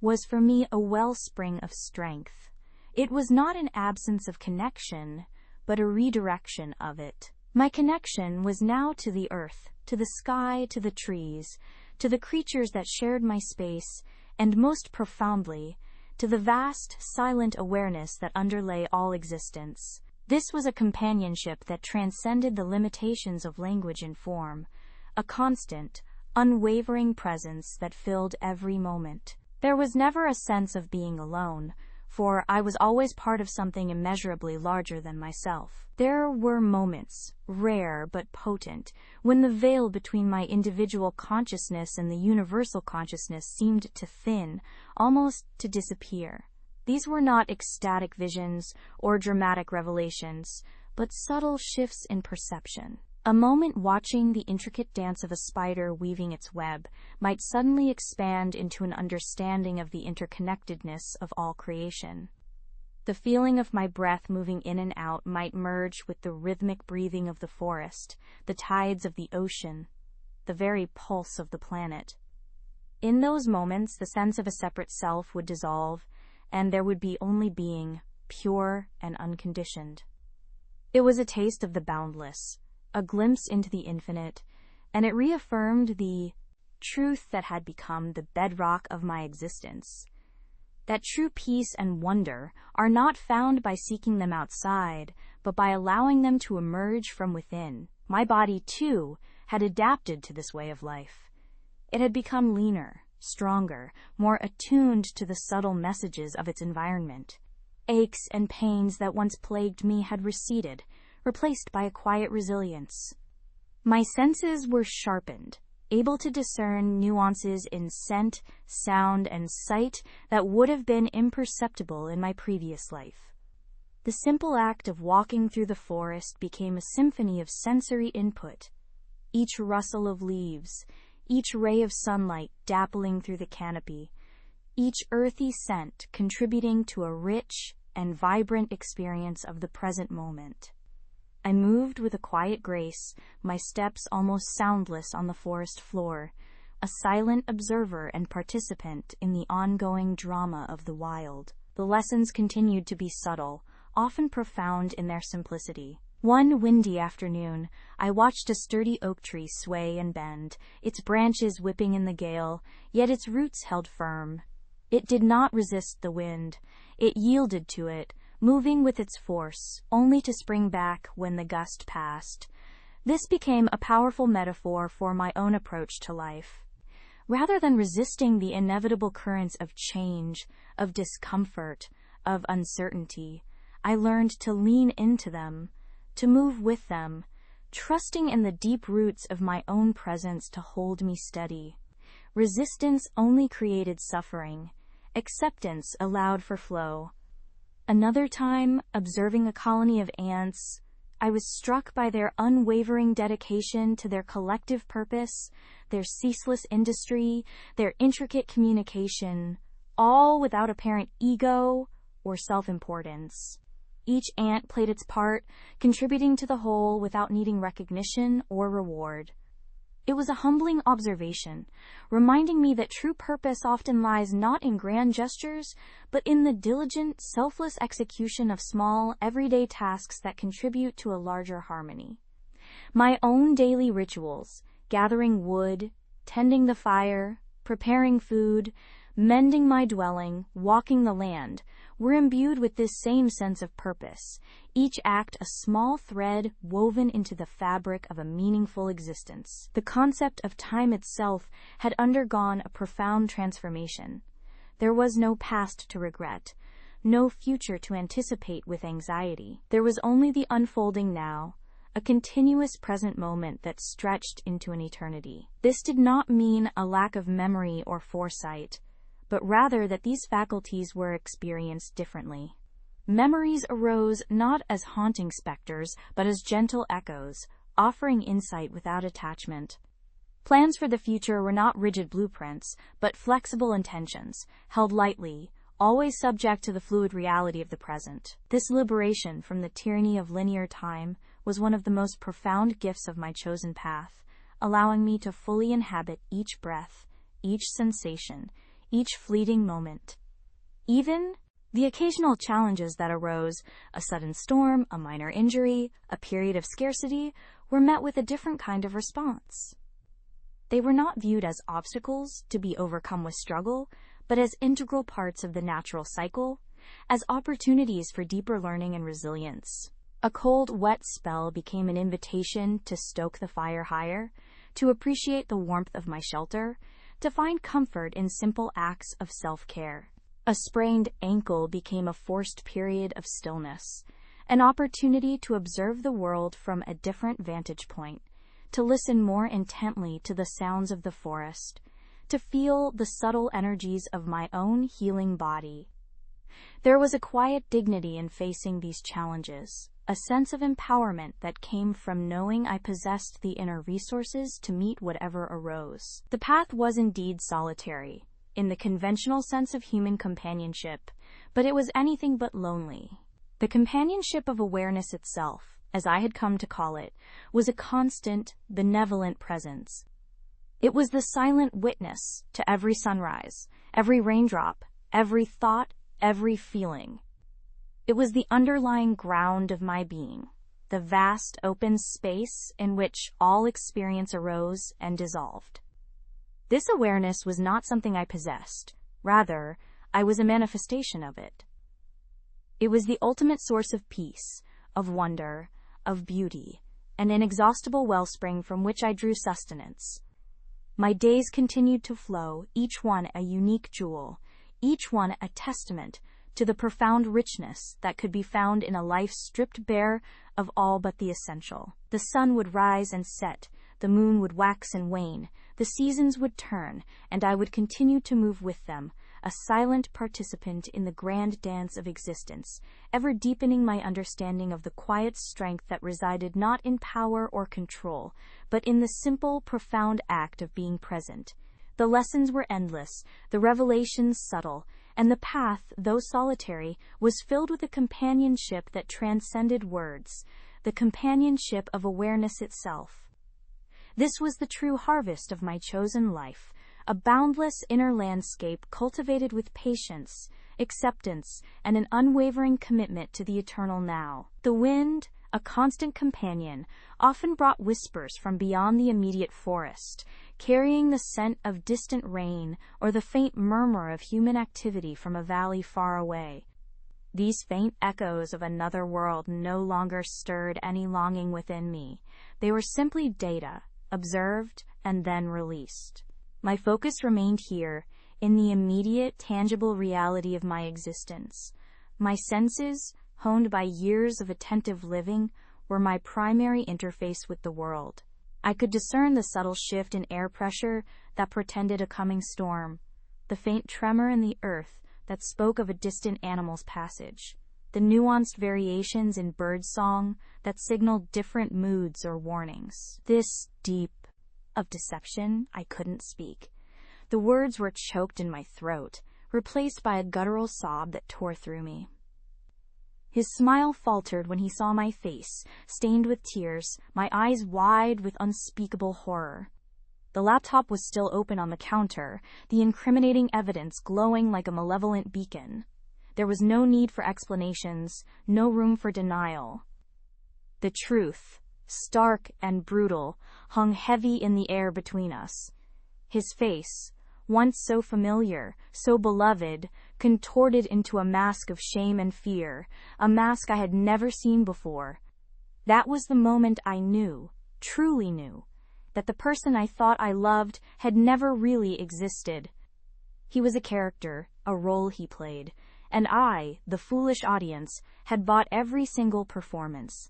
[SPEAKER 1] was for me a wellspring of strength. It was not an absence of connection, but a redirection of it. My connection was now to the earth, to the sky, to the trees, to the creatures that shared my space, and most profoundly, to the vast, silent awareness that underlay all existence. This was a companionship that transcended the limitations of language and form, a constant, unwavering presence that filled every moment. There was never a sense of being alone, for I was always part of something immeasurably larger than myself. There were moments, rare but potent, when the veil between my individual consciousness and the universal consciousness seemed to thin, almost to disappear. These were not ecstatic visions or dramatic revelations, but subtle shifts in perception. A moment watching the intricate dance of a spider weaving its web might suddenly expand into an understanding of the interconnectedness of all creation. The feeling of my breath moving in and out might merge with the rhythmic breathing of the forest, the tides of the ocean, the very pulse of the planet. In those moments, the sense of a separate self would dissolve, and there would be only being, pure and unconditioned. It was a taste of the boundless, a glimpse into the infinite, and it reaffirmed the truth that had become the bedrock of my existence. That true peace and wonder are not found by seeking them outside, but by allowing them to emerge from within. My body, too, had adapted to this way of life. It had become leaner, stronger, more attuned to the subtle messages of its environment. Aches and pains that once plagued me had receded, replaced by a quiet resilience. My senses were sharpened, able to discern nuances in scent, sound, and sight that would have been imperceptible in my previous life. The simple act of walking through the forest became a symphony of sensory input. Each rustle of leaves, each ray of sunlight dappling through the canopy, each earthy scent contributing to a rich and vibrant experience of the present moment. I moved with a quiet grace, my steps almost soundless on the forest floor, a silent observer and participant in the ongoing drama of the wild. The lessons continued to be subtle, often profound in their simplicity. One windy afternoon, I watched a sturdy oak tree sway and bend, its branches whipping in the gale, yet its roots held firm. It did not resist the wind. It yielded to it, moving with its force, only to spring back when the gust passed. This became a powerful metaphor for my own approach to life. Rather than resisting the inevitable currents of change, of discomfort, of uncertainty, I learned to lean into them, to move with them, trusting in the deep roots of my own presence to hold me steady. Resistance only created suffering. Acceptance allowed for flow. Another time, observing a colony of ants, I was struck by their unwavering dedication to their collective purpose, their ceaseless industry, their intricate communication, all without apparent ego or self-importance. Each ant played its part, contributing to the whole without needing recognition or reward. It was a humbling observation, reminding me that true purpose often lies not in grand gestures, but in the diligent, selfless execution of small, everyday tasks that contribute to a larger harmony. My own daily rituals, gathering wood, tending the fire, preparing food, mending my dwelling, walking the land, were imbued with this same sense of purpose, each act a small thread woven into the fabric of a meaningful existence. The concept of time itself had undergone a profound transformation. There was no past to regret, no future to anticipate with anxiety. There was only the unfolding now, a continuous present moment that stretched into an eternity. This did not mean a lack of memory or foresight, but rather that these faculties were experienced differently. Memories arose not as haunting specters, but as gentle echoes, offering insight without attachment. Plans for the future were not rigid blueprints, but flexible intentions, held lightly, always subject to the fluid reality of the present. This liberation from the tyranny of linear time was one of the most profound gifts of my chosen path, allowing me to fully inhabit each breath, each sensation, each fleeting moment. Even the occasional challenges that arose, a sudden storm, a minor injury, a period of scarcity, were met with a different kind of response. They were not viewed as obstacles to be overcome with struggle, but as integral parts of the natural cycle, as opportunities for deeper learning and resilience. A cold, wet spell became an invitation to stoke the fire higher, to appreciate the warmth of my shelter, to find comfort in simple acts of self-care. A sprained ankle became a forced period of stillness, an opportunity to observe the world from a different vantage point, to listen more intently to the sounds of the forest, to feel the subtle energies of my own healing body. There was a quiet dignity in facing these challenges, a sense of empowerment that came from knowing I possessed the inner resources to meet whatever arose. The path was indeed solitary, in the conventional sense of human companionship, but it was anything but lonely. The companionship of awareness itself, as I had come to call it, was a constant, benevolent presence. It was the silent witness to every sunrise, every raindrop, every thought, every feeling. It was the underlying ground of my being, the vast open space in which all experience arose and dissolved. This awareness was not something I possessed. Rather, I was a manifestation of it. It was the ultimate source of peace, of wonder, of beauty, an inexhaustible wellspring from which I drew sustenance. My days continued to flow, each one a unique jewel, each one a testament to the profound richness that could be found in a life stripped bare of all but the essential. The sun would rise and set, the moon would wax and wane, the seasons would turn, and I would continue to move with them, a silent participant in the grand dance of existence, ever deepening my understanding of the quiet strength that resided not in power or control, but in the simple, profound act of being present. The lessons were endless, the revelations subtle, and the path, though solitary, was filled with a companionship that transcended words, the companionship of awareness itself. This was the true harvest of my chosen life, a boundless inner landscape cultivated with patience, acceptance, and an unwavering commitment to the eternal now. The wind, a constant companion, often brought whispers from beyond the immediate forest, carrying the scent of distant rain or the faint murmur of human activity from a valley far away. These faint echoes of another world no longer stirred any longing within me. They were simply data, observed and then released. My focus remained here, in the immediate, tangible reality of my existence. My senses, honed by years of attentive living, were my primary interface with the world. I could discern the subtle shift in air pressure that portended a coming storm, the faint tremor in the earth that spoke of a distant animal's passage, the nuanced variations in bird song that signaled different moods or warnings. This deep of deception, I couldn't speak. The words were choked in my throat, replaced by a guttural sob that tore through me. His smile faltered when he saw my face, stained with tears, my eyes wide with unspeakable horror. The laptop was still open on the counter, the incriminating evidence glowing like a malevolent beacon. There was no need for explanations, no room for denial. The truth, stark and brutal, hung heavy in the air between us. His face, once so familiar, so beloved, contorted into a mask of shame and fear, a mask I had never seen before. That was the moment I knew, truly knew, that the person I thought I loved had never really existed. He was a character, a role he played, and I, the foolish audience, had bought every single performance.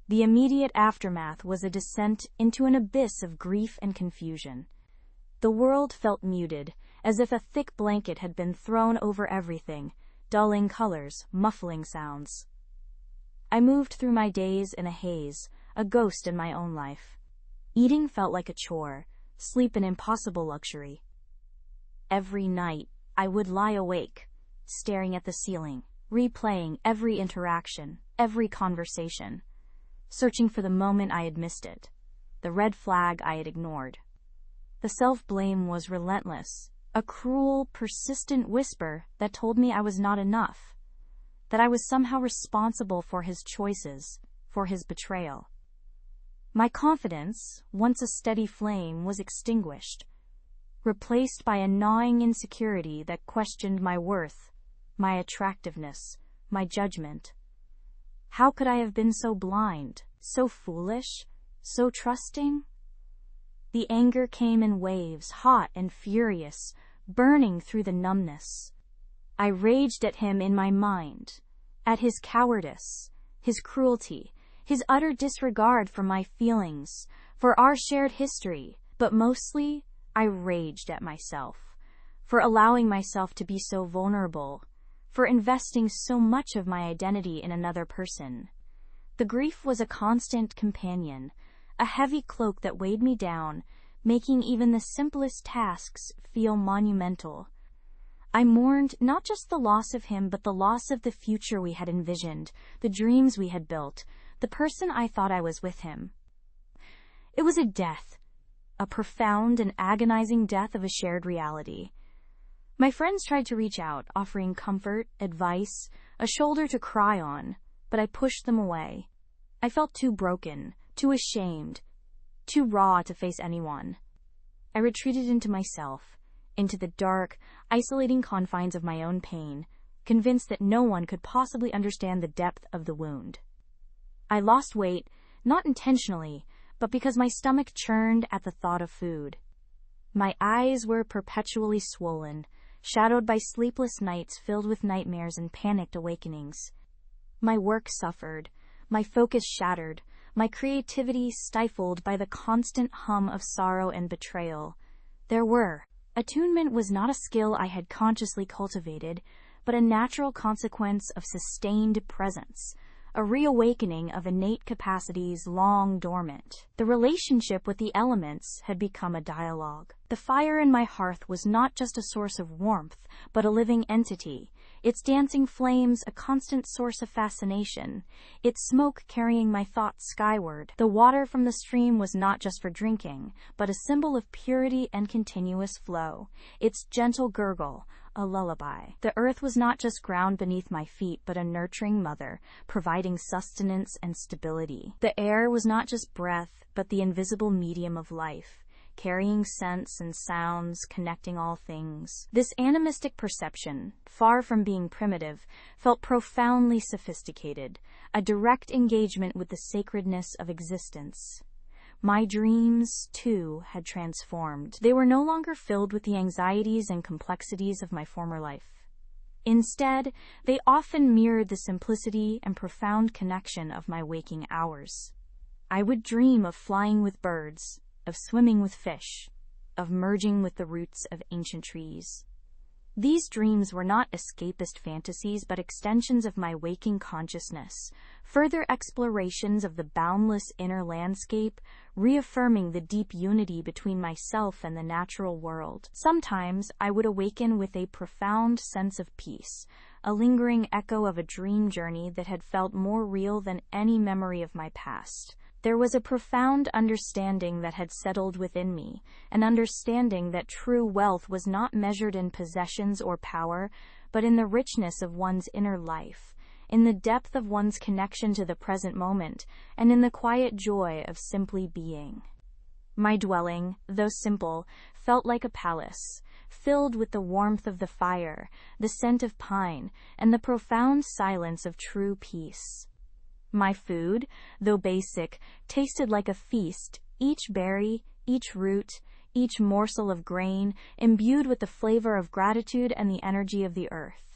[SPEAKER 1] The immediate aftermath was a descent into an abyss of grief and confusion. The world felt muted, as if a thick blanket had been thrown over everything, dulling colors, muffling sounds. I moved through my days in a haze, a ghost in my own life. Eating felt like a chore, sleep an impossible luxury. Every night, I would lie awake, staring at the ceiling, replaying every interaction, every conversation, searching for the moment I had missed it, the red flag I had ignored. The self-blame was relentless, a cruel, persistent whisper that told me I was not enough, that I was somehow responsible for his choices, for his betrayal. My confidence, once a steady flame, was extinguished, replaced by a gnawing insecurity that questioned my worth, my attractiveness, my judgment. How could I have been so blind, so foolish, so trusting? The anger came in waves, hot and furious, burning through the numbness. I raged at him in my mind, at his cowardice, his cruelty, his utter disregard for my feelings, for our shared history, but mostly, I raged at myself, for allowing myself to be so vulnerable, for investing so much of my identity in another person. The grief was a constant companion, a heavy cloak that weighed me down, making even the simplest tasks feel monumental. I mourned not just the loss of him, but the loss of the future we had envisioned, the dreams we had built, the person I thought I was with him. It was a death, a profound and agonizing death of a shared reality. My friends tried to reach out, offering comfort, advice, a shoulder to cry on, but I pushed them away. I felt too broken, too ashamed, too raw to face anyone. I retreated into myself, into the dark, isolating confines of my own pain, convinced that no one could possibly understand the depth of the wound. I lost weight, not intentionally, but because my stomach churned at the thought of food. My eyes were perpetually swollen, shadowed by sleepless nights filled with nightmares and panicked awakenings. My work suffered, my focus shattered, my creativity stifled by the constant hum of sorrow and betrayal. Attunement was not a skill I had consciously cultivated, but a natural consequence of sustained presence, a reawakening of innate capacities long dormant. The relationship with the elements had become a dialogue. The fire in my hearth was not just a source of warmth, but a living entity, its dancing flames a constant source of fascination, its smoke carrying my thoughts skyward. The water from the stream was not just for drinking, but a symbol of purity and continuous flow, its gentle gurgle, a lullaby. The earth was not just ground beneath my feet, but a nurturing mother, providing sustenance and stability. The air was not just breath, but the invisible medium of life, carrying scents and sounds, connecting all things. This animistic perception, far from being primitive, felt profoundly sophisticated, a direct engagement with the sacredness of existence. My dreams, too, had transformed. They were no longer filled with the anxieties and complexities of my former life. Instead, they often mirrored the simplicity and profound connection of my waking hours. I would dream of flying with birds, of swimming with fish, of merging with the roots of ancient trees. These dreams were not escapist fantasies, but extensions of my waking consciousness, further explorations of the boundless inner landscape, reaffirming the deep unity between myself and the natural world. Sometimes I would awaken with a profound sense of peace, a lingering echo of a dream journey that had felt more real than any memory of my past. There was a profound understanding that had settled within me, an understanding that true wealth was not measured in possessions or power, but in the richness of one's inner life, in the depth of one's connection to the present moment, and in the quiet joy of simply being. My dwelling, though simple, felt like a palace, filled with the warmth of the fire, the scent of pine, and the profound silence of true peace. My food, though basic, tasted like a feast, each berry, each root, each morsel of grain, imbued with the flavor of gratitude and the energy of the earth.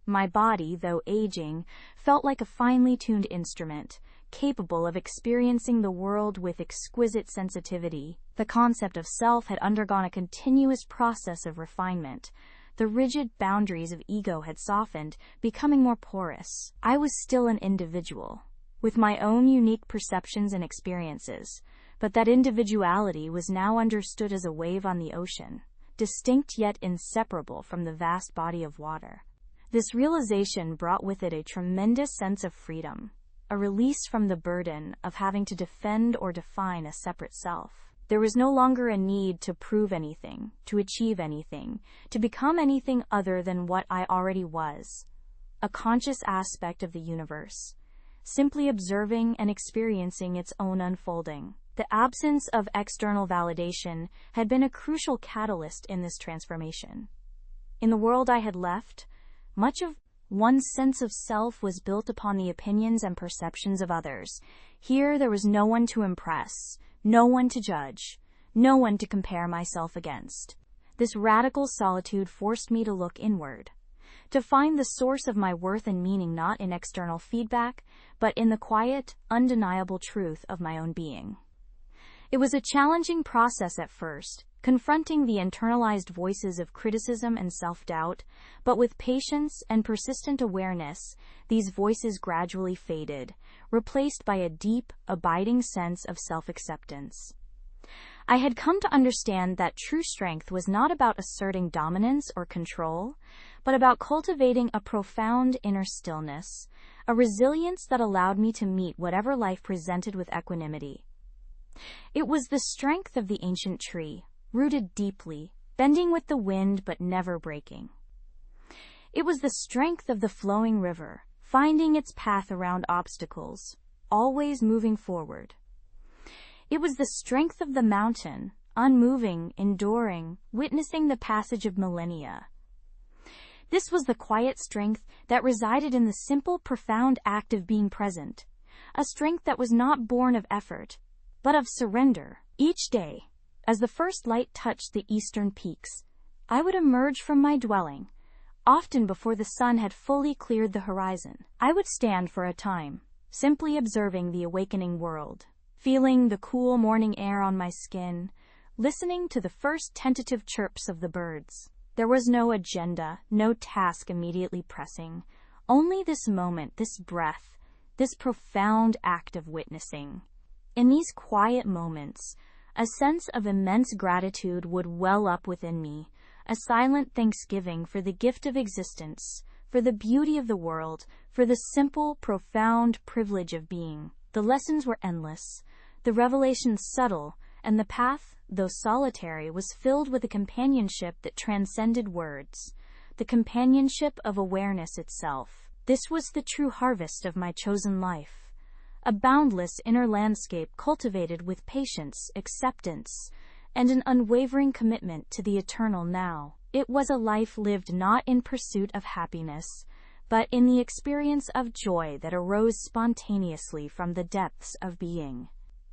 [SPEAKER 1] My body, though aging, felt like a finely tuned instrument, capable of experiencing the world with exquisite sensitivity. The concept of self had undergone a continuous process of refinement. The rigid boundaries of ego had softened, becoming more porous. I was still an individual, with my own unique perceptions and experiences, but that individuality was now understood as a wave on the ocean, distinct yet inseparable from the vast body of water. This realization brought with it a tremendous sense of freedom, a release from the burden of having to defend or define a separate self. There was no longer a need to prove anything, to achieve anything, to become anything other than what I already was, a conscious aspect of the universe, simply observing and experiencing its own unfolding. The absence of external validation had been a crucial catalyst in this transformation. In the world I had left, much of one's sense of self was built upon the opinions and perceptions of others. Here there was no one to impress, no one to judge, no one to compare myself against. This radical solitude forced me to look inward, to find the source of my worth and meaning not in external feedback, but in the quiet, undeniable truth of my own being. It was a challenging process at first, confronting the internalized voices of criticism and self-doubt, but with patience and persistent awareness, these voices gradually faded, replaced by a deep, abiding sense of self-acceptance. I had come to understand that true strength was not about asserting dominance or control, but about cultivating a profound inner stillness, a resilience that allowed me to meet whatever life presented with equanimity. It was the strength of the ancient tree, rooted deeply, bending with the wind but never breaking. It was the strength of the flowing river, finding its path around obstacles, always moving forward. It was the strength of the mountain, unmoving, enduring, witnessing the passage of millennia. This was the quiet strength that resided in the simple, profound act of being present, a strength that was not born of effort, but of surrender. Each day, as the first light touched the eastern peaks, I would emerge from my dwelling, often before the sun had fully cleared the horizon. I would stand for a time, simply observing the awakening world, feeling the cool morning air on my skin, listening to the first tentative chirps of the birds. There was no agenda, no task immediately pressing, only this moment, this breath, this profound act of witnessing. In these quiet moments, a sense of immense gratitude would well up within me, a silent thanksgiving for the gift of existence, for the beauty of the world, for the simple, profound privilege of being. The lessons were endless, the revelations subtle, and the path, though solitary, was filled with a companionship that transcended words, the companionship of awareness itself. This was the true harvest of my chosen life. A boundless inner landscape cultivated with patience, acceptance, and an unwavering commitment to the eternal now. It was a life lived not in pursuit of happiness, but in the experience of joy that arose spontaneously from the depths of being.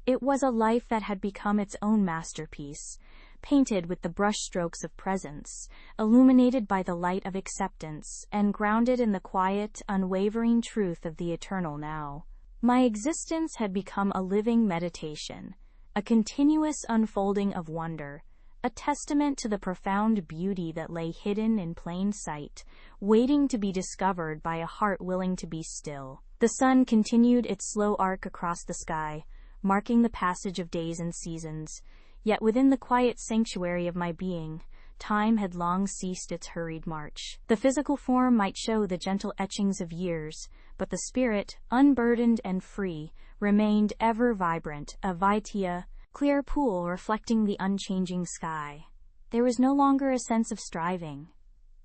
[SPEAKER 1] It was a life that had become its own masterpiece, painted with the brushstrokes of presence, illuminated by the light of acceptance, and grounded in the quiet, unwavering truth of the eternal now. My existence had become a living meditation, a continuous unfolding of wonder, a testament to the profound beauty that lay hidden in plain sight, waiting to be discovered by a heart willing to be still. The sun continued its slow arc across the sky, marking the passage of days and seasons, yet within the quiet sanctuary of my being, time had long ceased its hurried march. The physical form might show the gentle etchings of years, but the spirit, unburdened and free, remained ever vibrant, a vitia, clear pool reflecting the unchanging sky. There was no longer a sense of striving,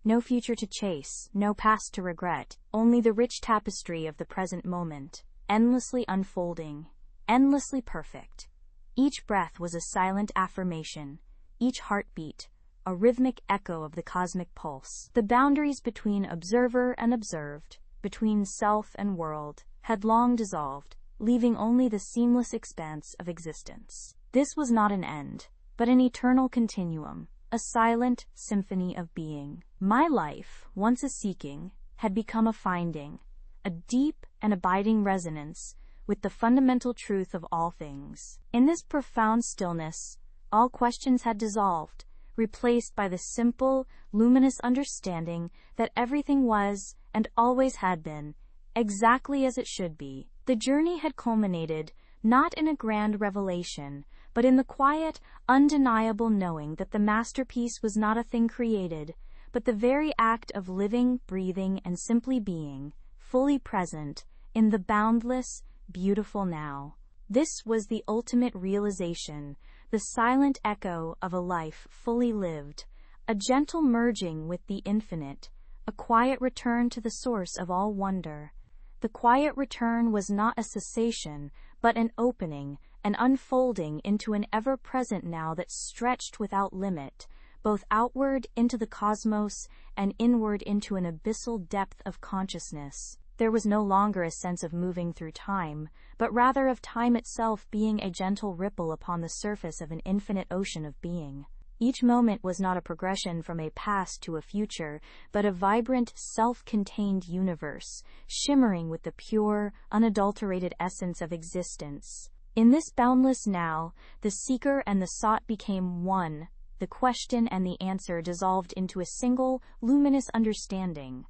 [SPEAKER 1] no future to chase, no past to regret, only the rich tapestry of the present moment, endlessly unfolding, endlessly perfect. Each breath was a silent affirmation, each heartbeat, a rhythmic echo of the cosmic pulse. The boundaries between observer and observed, between self and world, had long dissolved, leaving only the seamless expanse of existence. This was not an end, but an eternal continuum, a silent symphony of being. My life, once a seeking, had become a finding, a deep and abiding resonance with the fundamental truth of all things. In this profound stillness, all questions had dissolved, replaced by the simple, luminous understanding that everything was, and always had been, exactly as it should be. The journey had culminated, not in a grand revelation, but in the quiet, undeniable knowing that the masterpiece was not a thing created, but the very act of living, breathing, and simply being, fully present, in the boundless, beautiful now. This was the ultimate realization, the silent echo of a life fully lived, a gentle merging with the infinite, a quiet return to the source of all wonder. The quiet return was not a cessation, but an opening, an unfolding into an ever-present now that stretched without limit, both outward into the cosmos and inward into an abyssal depth of consciousness. There was no longer a sense of moving through time, but rather of time itself being a gentle ripple upon the surface of an infinite ocean of being. Each moment was not a progression from a past to a future, but a vibrant, self-contained universe, shimmering with the pure, unadulterated essence of existence. In this boundless now, the seeker and the sought became one, the question and the answer dissolved into a single, luminous understanding.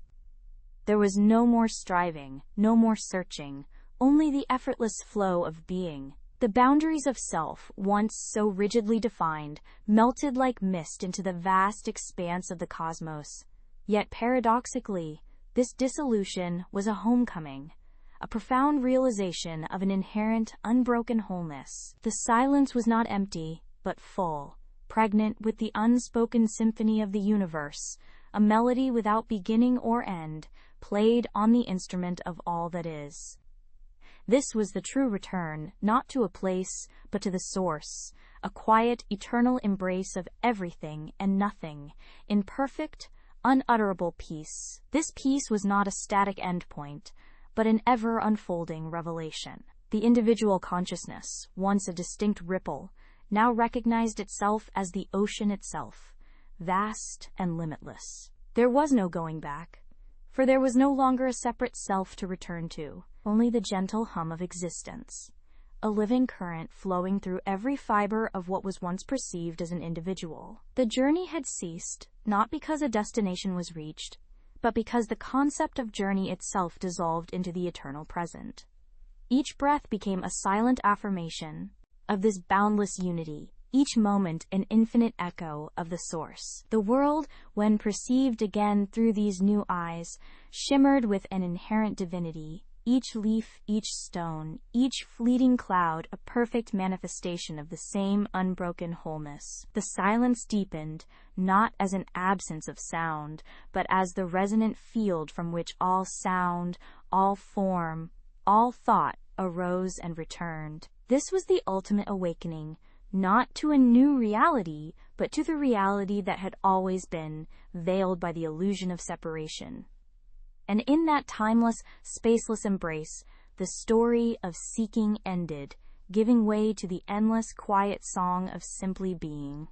[SPEAKER 1] There was no more striving, no more searching, only the effortless flow of being. The boundaries of self, once so rigidly defined, melted like mist into the vast expanse of the cosmos. Yet paradoxically, this dissolution was a homecoming, a profound realization of an inherent, unbroken wholeness. The silence was not empty, but full, pregnant with the unspoken symphony of the universe, a melody without beginning or end, played on the instrument of all that is. This was the true return, not to a place, but to the source, a quiet, eternal embrace of everything and nothing, in perfect, unutterable peace. This peace was not a static endpoint, but an ever-unfolding revelation. The individual consciousness, once a distinct ripple, now recognized itself as the ocean itself, vast and limitless. There was no going back, for there was no longer a separate self to return to, only the gentle hum of existence, a living current flowing through every fiber of what was once perceived as an individual. The journey had ceased, not because a destination was reached, but because the concept of journey itself dissolved into the eternal present. Each breath became a silent affirmation of this boundless unity, each moment an infinite echo of the source. The world, when perceived again through these new eyes, shimmered with an inherent divinity, each leaf, each stone, each fleeting cloud a perfect manifestation of the same unbroken wholeness. The silence deepened, not as an absence of sound, but as the resonant field from which all sound, all form, all thought arose and returned. This was the ultimate awakening, not to a new reality, but to the reality that had always been, veiled by the illusion of separation. And in that timeless, spaceless embrace, the story of seeking ended, giving way to the endless, quiet song of simply being.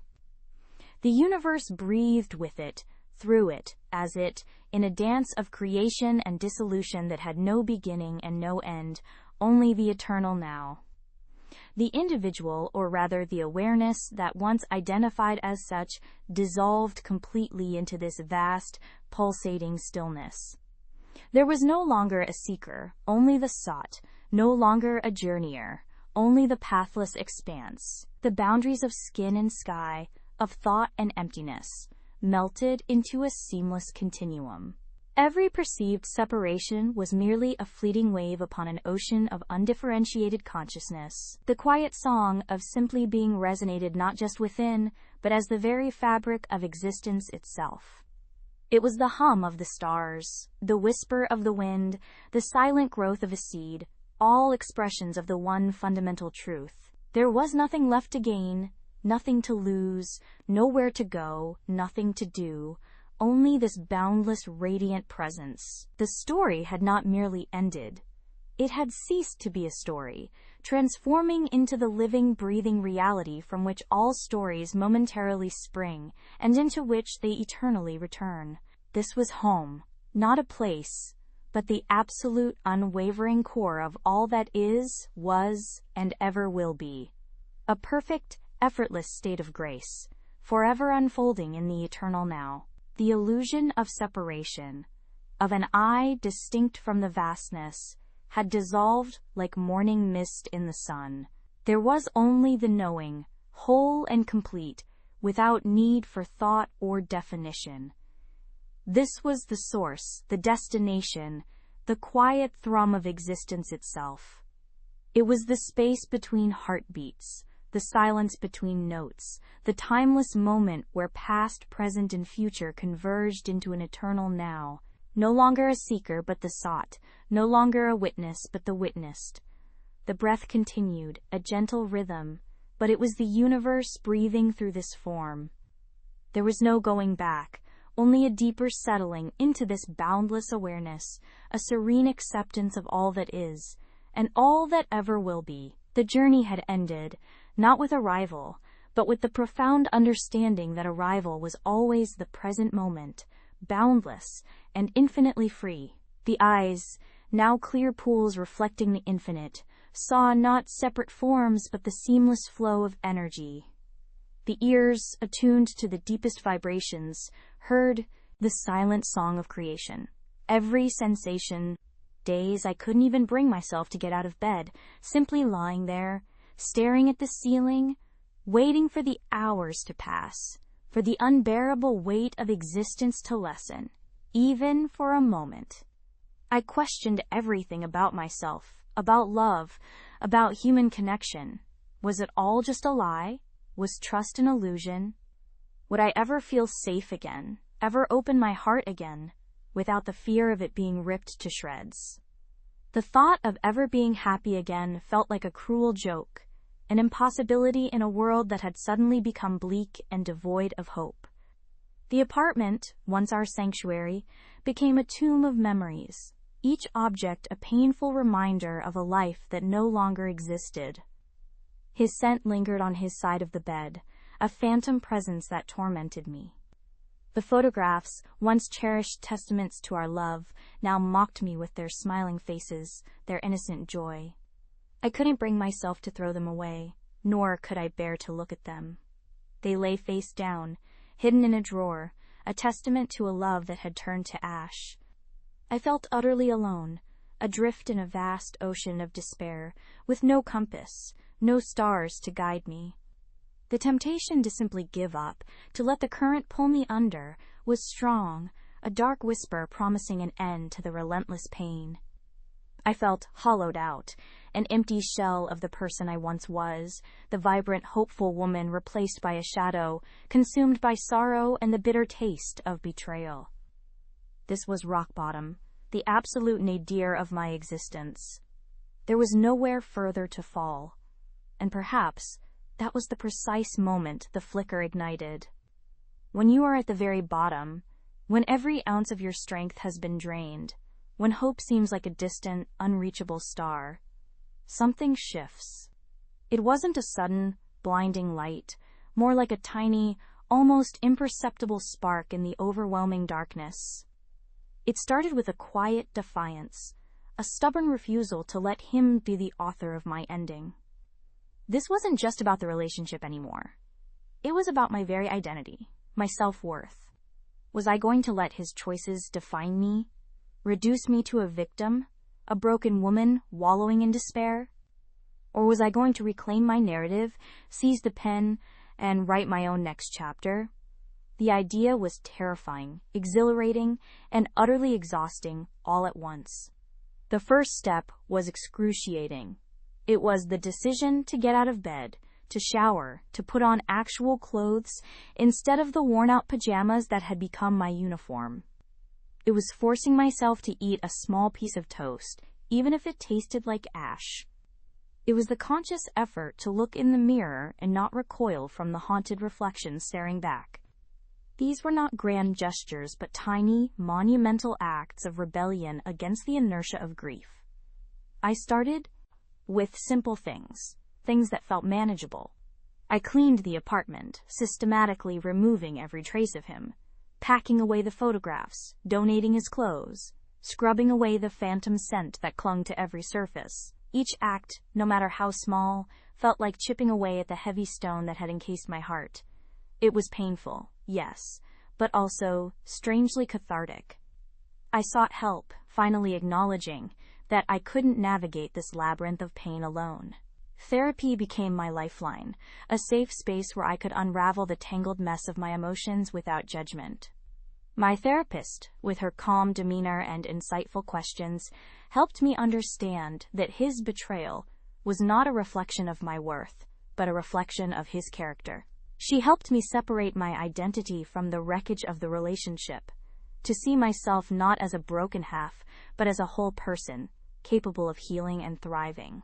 [SPEAKER 1] The universe breathed with it, through it, as it, in a dance of creation and dissolution that had no beginning and no end, only the eternal now. The individual, or rather the awareness that once identified as such, dissolved completely into this vast, pulsating stillness. There was no longer a seeker, only the sought, no longer a journeyer, only the pathless expanse. The boundaries of skin and sky, of thought and emptiness, melted into a seamless continuum. Every perceived separation was merely a fleeting wave upon an ocean of undifferentiated consciousness. The quiet song of simply being resonated not just within, but as the very fabric of existence itself. It was the hum of the stars, the whisper of the wind, the silent growth of a seed, all expressions of the one fundamental truth. There was nothing left to gain, nothing to lose, nowhere to go, nothing to do, only this boundless, radiant presence. The story had not merely ended. It had ceased to be a story, transforming into the living, breathing reality from which all stories momentarily spring, and into which they eternally return. This was home, not a place, but the absolute, unwavering core of all that is, was, and ever will be. A perfect, effortless state of grace, forever unfolding in the eternal now. The illusion of separation, of an I distinct from the vastness, had dissolved like morning mist in the sun. There was only the knowing, whole and complete, without need for thought or definition. This was the source, the destination, the quiet thrum of existence itself. It was the space between heartbeats, the silence between notes, the timeless moment where past, present, and future converged into an eternal now. No longer a seeker, but the sought. No longer a witness, but the witnessed. The breath continued, a gentle rhythm, but it was the universe breathing through this form. There was no going back, only a deeper settling into this boundless awareness, a serene acceptance of all that is, and all that ever will be. The journey had ended, not with arrival, but with the profound understanding that arrival was always the present moment, boundless and infinitely free. The eyes, now clear pools reflecting the infinite, saw not separate forms but the seamless flow of energy. The ears, attuned to the deepest vibrations, heard the silent song of creation. Every sensation. Days I couldn't even bring myself to get out of bed, simply lying there, staring at the ceiling, waiting for the hours to pass, for the unbearable weight of existence to lessen, even for a moment. I questioned everything about myself, about love, about human connection. Was it all just a lie? Was trust an illusion? Would I ever feel safe again, ever open my heart again, without the fear of it being ripped to shreds? The thought of ever being happy again felt like a cruel joke, an impossibility in a world that had suddenly become bleak and devoid of hope. The apartment, once our sanctuary, became a tomb of memories, each object a painful reminder of a life that no longer existed. His scent lingered on his side of the bed, a phantom presence that tormented me. The photographs, once cherished testaments to our love, now mocked me with their smiling faces, their innocent joy. I couldn't bring myself to throw them away, nor could I bear to look at them. They lay face down, hidden in a drawer, a testament to a love that had turned to ash. I felt utterly alone, adrift in a vast ocean of despair, with no compass, no stars to guide me. The temptation to simply give up, to let the current pull me under, was strong, a dark whisper promising an end to the relentless pain. I felt hollowed out, an empty shell of the person I once was, the vibrant, hopeful woman replaced by a shadow, consumed by sorrow and the bitter taste of betrayal. This was rock bottom, the absolute nadir of my existence. There was nowhere further to fall, and perhaps that was the precise moment the flicker ignited. When you are at the very bottom, when every ounce of your strength has been drained, when hope seems like a distant, unreachable star, something shifts. It wasn't a sudden, blinding light, more like a tiny, almost imperceptible spark in the overwhelming darkness. It started with a quiet defiance, a stubborn refusal to let him be the author of my ending. This wasn't just about the relationship anymore. It was about my very identity, my self-worth. Was I going to let his choices define me, reduce me to a victim, a broken woman wallowing in despair? Or was I going to reclaim my narrative, seize the pen, and write my own next chapter? The idea was terrifying, exhilarating, and utterly exhausting all at once. The first step was excruciating. It was the decision to get out of bed, to shower, to put on actual clothes, instead of the worn-out pajamas that had become my uniform. It was forcing myself to eat a small piece of toast, even if it tasted like ash. It was the conscious effort to look in the mirror and not recoil from the haunted reflection staring back. These were not grand gestures, but tiny, monumental acts of rebellion against the inertia of grief. I started with simple things that felt manageable. I cleaned the apartment, systematically removing every trace of him, packing away the photographs, donating his clothes, scrubbing away the phantom scent that clung to every surface. Each act, no matter how small, felt like chipping away at the heavy stone that had encased my heart. It was painful, yes, but also strangely cathartic. I sought help, finally acknowledging that I couldn't navigate this labyrinth of pain alone. Therapy became my lifeline, a safe space where I could unravel the tangled mess of my emotions without judgment. My therapist, with her calm demeanor and insightful questions, helped me understand that his betrayal was not a reflection of my worth, but a reflection of his character. She helped me separate my identity from the wreckage of the relationship, to see myself not as a broken half, but as a whole person, capable of healing and thriving.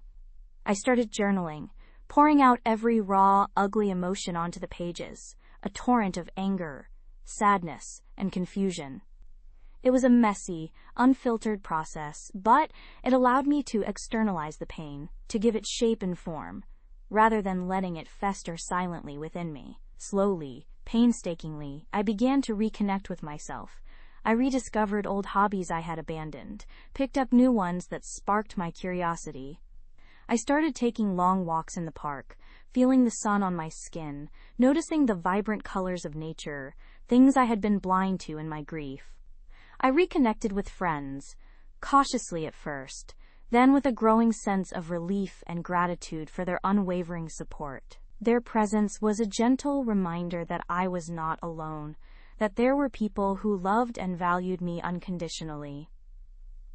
[SPEAKER 1] I started journaling, pouring out every raw, ugly emotion onto the pages, a torrent of anger, sadness, and confusion. It was a messy, unfiltered process, but it allowed me to externalize the pain, to give it shape and form, rather than letting it fester silently within me. Slowly, painstakingly, I began to reconnect with myself. I rediscovered old hobbies I had abandoned, picked up new ones that sparked my curiosity. I started taking long walks in the park, feeling the sun on my skin, noticing the vibrant colors of nature, things I had been blind to in my grief. I reconnected with friends, cautiously at first, then with a growing sense of relief and gratitude for their unwavering support. Their presence was a gentle reminder that I was not alone, that there were people who loved and valued me unconditionally.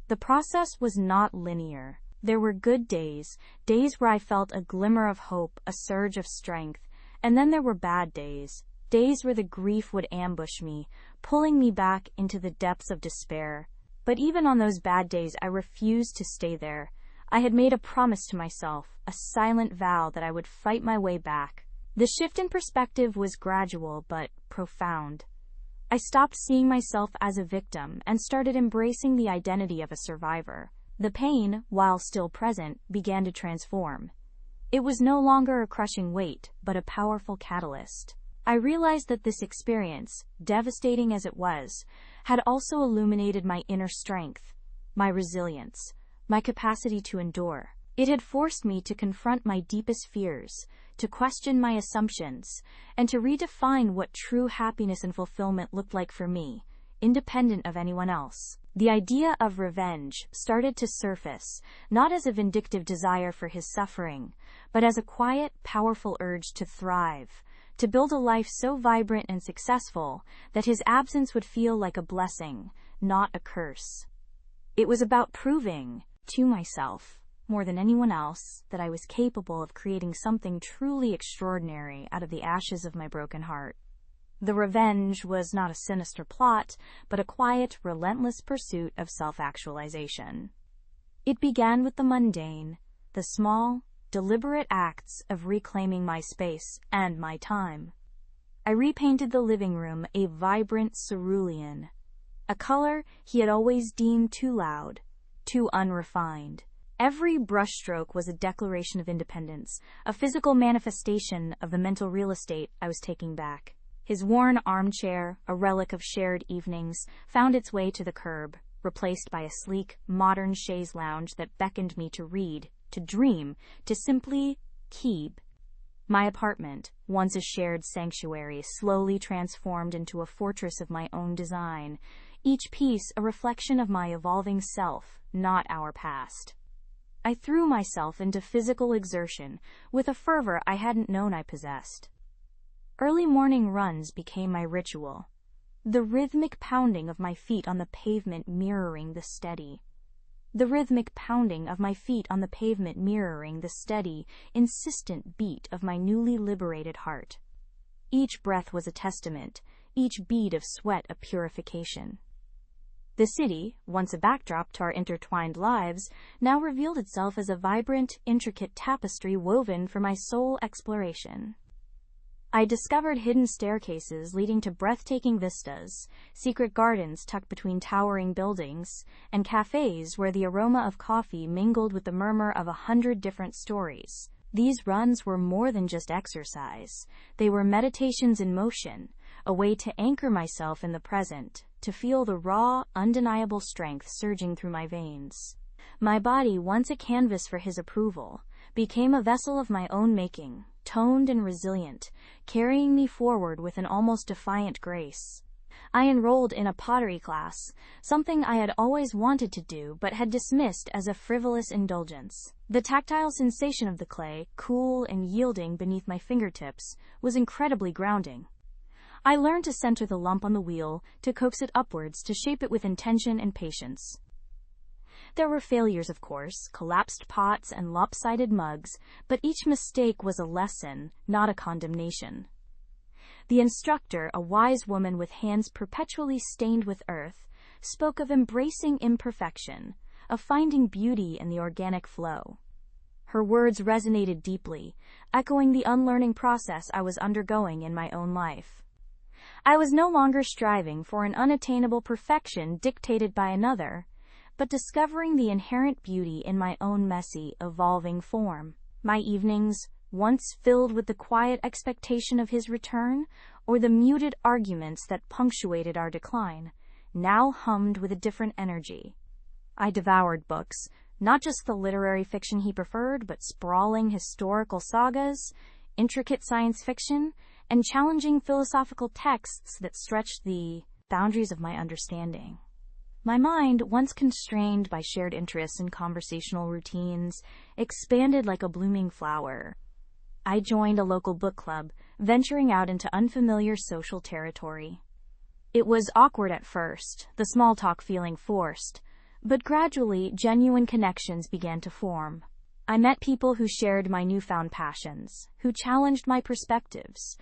[SPEAKER 1] The process was not linear. There were good days, days where I felt a glimmer of hope, a surge of strength, and then there were bad days, days where the grief would ambush me, pulling me back into the depths of despair. But even on those bad days, I refused to stay there. I had made a promise to myself, a silent vow that I would fight my way back. The shift in perspective was gradual but profound. I stopped seeing myself as a victim and started embracing the identity of a survivor. The pain, while still present, began to transform. It was no longer a crushing weight, but a powerful catalyst. I realized that this experience, devastating as it was, had also illuminated my inner strength, my resilience, my capacity to endure. It had forced me to confront my deepest fears, to question my assumptions, and to redefine what true happiness and fulfillment looked like for me, independent of anyone else. The idea of revenge started to surface, not as a vindictive desire for his suffering, but as a quiet, powerful urge to thrive, to build a life so vibrant and successful that his absence would feel like a blessing, not a curse. It was about proving to myself, more than anyone else, that I was capable of creating something truly extraordinary out of the ashes of my broken heart. The revenge was not a sinister plot, but a quiet, relentless pursuit of self-actualization. It began with the mundane, the small, deliberate acts of reclaiming my space and my time. I repainted the living room a vibrant cerulean, a color he had always deemed too loud, too unrefined. Every brushstroke was a declaration of independence, a physical manifestation of the mental real estate I was taking back. His worn armchair, a relic of shared evenings, found its way to the curb, replaced by a sleek, modern chaise lounge that beckoned me to read, to dream, to simply keep. My apartment, once a shared sanctuary, slowly transformed into a fortress of my own design, each piece a reflection of my evolving self, not our past. I threw myself into physical exertion with a fervor I hadn't known I possessed. Early morning runs became my ritual, the rhythmic pounding of my feet on the pavement mirroring the steady. Insistent beat of my newly liberated heart. Each breath was a testament, each bead of sweat a purification. The city, once a backdrop to our intertwined lives, now revealed itself as a vibrant, intricate tapestry woven for my soul exploration. I discovered hidden staircases leading to breathtaking vistas, secret gardens tucked between towering buildings, and cafes where the aroma of coffee mingled with the murmur of 100 different stories. These runs were more than just exercise. They were meditations in motion, a way to anchor myself in the present, to feel the raw, undeniable strength surging through my veins. My body, once a canvas for his approval, became a vessel of my own making, toned and resilient, carrying me forward with an almost defiant grace. I enrolled in a pottery class, something I had always wanted to do but had dismissed as a frivolous indulgence. The tactile sensation of the clay, cool and yielding beneath my fingertips, was incredibly grounding. I learned to center the lump on the wheel, to coax it upwards, to shape it with intention and patience. There were failures, of course, collapsed pots and lopsided mugs, but each mistake was a lesson, not a condemnation. The instructor, a wise woman with hands perpetually stained with earth, spoke of embracing imperfection, of finding beauty in the organic flow. Her words resonated deeply, echoing the unlearning process I was undergoing in my own life. I was no longer striving for an unattainable perfection dictated by another, but discovering the inherent beauty in my own messy, evolving form. My evenings, once filled with the quiet expectation of his return, or the muted arguments that punctuated our decline, now hummed with a different energy. I devoured books, not just the literary fiction he preferred, but sprawling historical sagas, intricate science fiction, and challenging philosophical texts that stretched the boundaries of my understanding. My mind, once constrained by shared interests and conversational routines, expanded like a blooming flower. I joined a local book club, venturing out into unfamiliar social territory. It was awkward at first, the small talk feeling forced, but gradually genuine connections began to form. I met people who shared my newfound passions, who challenged my perspectives,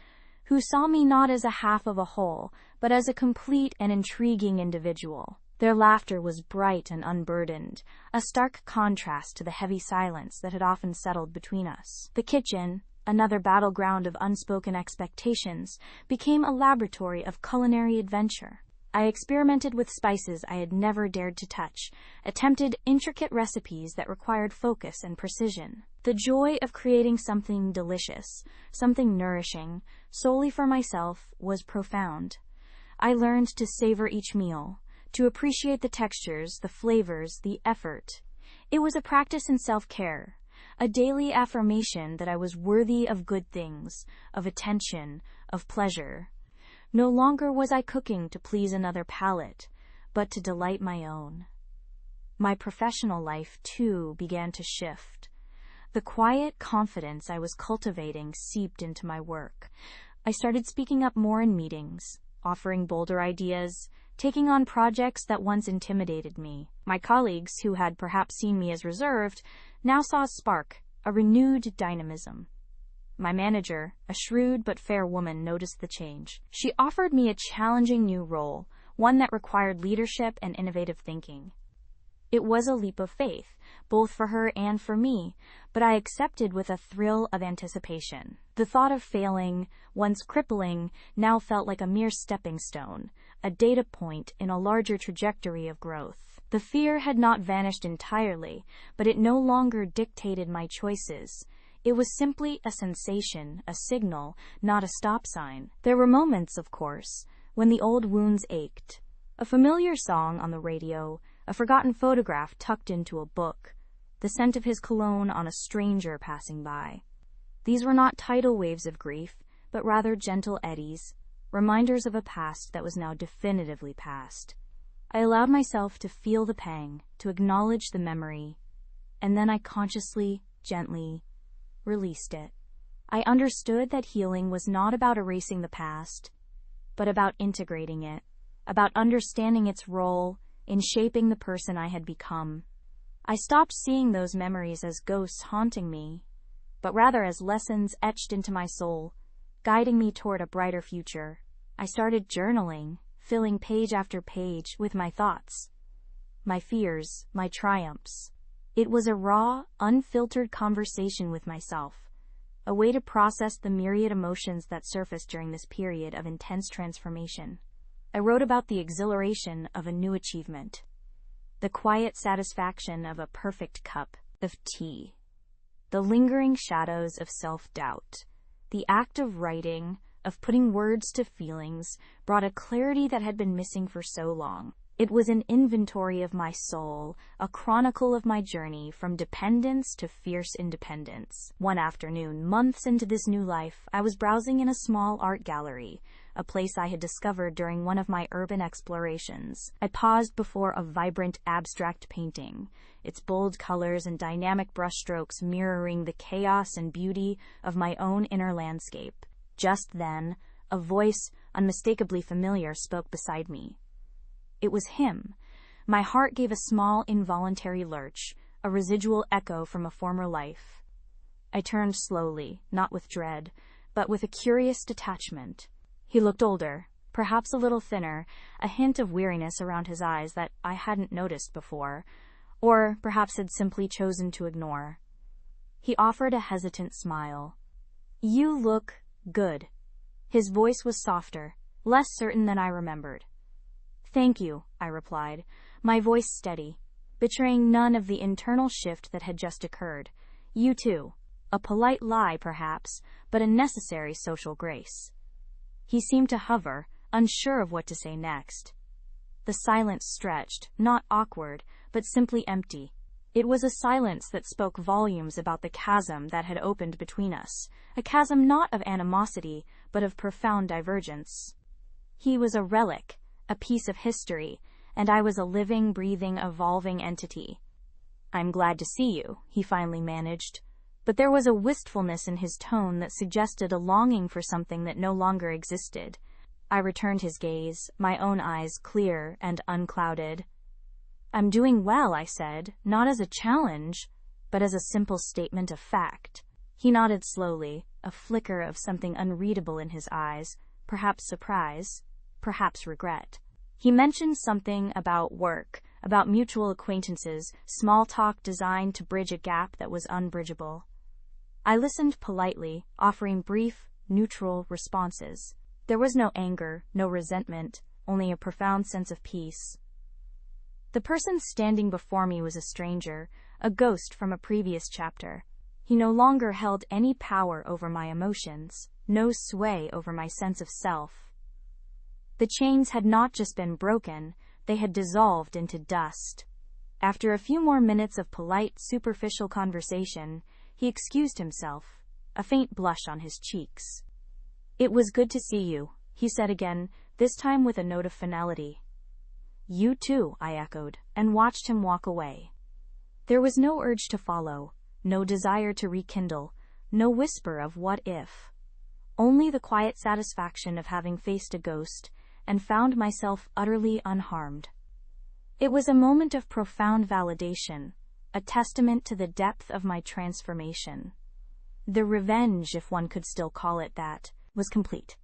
[SPEAKER 1] who saw me not as a half of a whole, but as a complete and intriguing individual. Their laughter was bright and unburdened, a stark contrast to the heavy silence that had often settled between us. The kitchen, another battleground of unspoken expectations, became a laboratory of culinary adventure. I experimented with spices I had never dared to touch, attempted intricate recipes that required focus and precision. The joy of creating something delicious, something nourishing, solely for myself, was profound. I learned to savor each meal, to appreciate the textures, the flavors, the effort. It was a practice in self-care, a daily affirmation that I was worthy of good things, of attention, of pleasure. No longer was I cooking to please another palate, but to delight my own. My professional life, too, began to shift. The quiet confidence I was cultivating seeped into my work. I started speaking up more in meetings, offering bolder ideas, taking on projects that once intimidated me. My colleagues, who had perhaps seen me as reserved, now saw a spark, a renewed dynamism. My manager, a shrewd but fair woman, noticed the change. She offered me a challenging new role, one that required leadership and innovative thinking. It was a leap of faith, both for her and for me, but I accepted with a thrill of anticipation. The thought of failing, once crippling, now felt like a mere stepping stone, a data point in a larger trajectory of growth. The fear had not vanished entirely, but it no longer dictated my choices. It was simply a sensation, a signal, not a stop sign. There were moments, of course, when the old wounds ached. A familiar song on the radio, a forgotten photograph tucked into a book, the scent of his cologne on a stranger passing by. These were not tidal waves of grief, but rather gentle eddies, reminders of a past that was now definitively past. I allowed myself to feel the pang, to acknowledge the memory, and then I consciously, gently, released it. I understood that healing was not about erasing the past, but about integrating it, about understanding its role in shaping the person I had become. I stopped seeing those memories as ghosts haunting me, but rather as lessons etched into my soul, guiding me toward a brighter future. I started journaling, filling page after page with my thoughts, my fears, my triumphs. It was a raw, unfiltered conversation with myself, a way to process the myriad emotions that surfaced during this period of intense transformation. I wrote about the exhilaration of a new achievement, the quiet satisfaction of a perfect cup of tea, the lingering shadows of self-doubt. The act of writing, of putting words to feelings, brought a clarity that had been missing for so long. It was an inventory of my soul, a chronicle of my journey from dependence to fierce independence. One afternoon, months into this new life, I was browsing in a small art gallery, a place I had discovered during one of my urban explorations. I paused before a vibrant abstract painting, its bold colors and dynamic brushstrokes mirroring the chaos and beauty of my own inner landscape. Just then, a voice, unmistakably familiar, spoke beside me. It was him, My heart gave a small, involuntary lurch, a residual echo from a former life. I turned slowly, not with dread, but with a curious detachment. He looked older, perhaps a little thinner, a hint of weariness around his eyes that I hadn't noticed before, or perhaps had simply chosen to ignore. He offered a hesitant smile. "You look good." His voice was softer, less certain than I remembered. "Thank you," I replied, my voice steady, betraying none of the internal shift that had just occurred. "You too." A polite lie, perhaps, but a necessary social grace. He seemed to hover, unsure of what to say next. The silence stretched, not awkward, but simply empty. It was a silence that spoke volumes about the chasm that had opened between us, a chasm not of animosity, but of profound divergence. He was a relic, a piece of history, and I was a living, breathing, evolving entity. "I'm glad to see you," he finally managed, but there was a wistfulness in his tone that suggested a longing for something that no longer existed. I returned his gaze, my own eyes clear and unclouded. "I'm doing well," I said, not as a challenge, but as a simple statement of fact. He nodded slowly, a flicker of something unreadable in his eyes, perhaps surprise, perhaps regret. He mentioned something about work, about mutual acquaintances, small talk designed to bridge a gap that was unbridgeable. I listened politely, offering brief, neutral responses. There was no anger, no resentment, only a profound sense of peace. The person standing before me was a stranger, a ghost from a previous chapter. He no longer held any power over my emotions, no sway over my sense of self. The chains had not just been broken, they had dissolved into dust. After a few more minutes of polite, superficial conversation, he excused himself, a faint blush on his cheeks. "It was good to see you," he said again, this time with a note of finality. "You too," I echoed, and watched him walk away. There was no urge to follow, no desire to rekindle, no whisper of what if. Only the quiet satisfaction of having faced a ghost and found myself utterly unharmed. It was a moment of profound validation, a testament to the depth of my transformation. The revenge, if one could still call it that, was complete.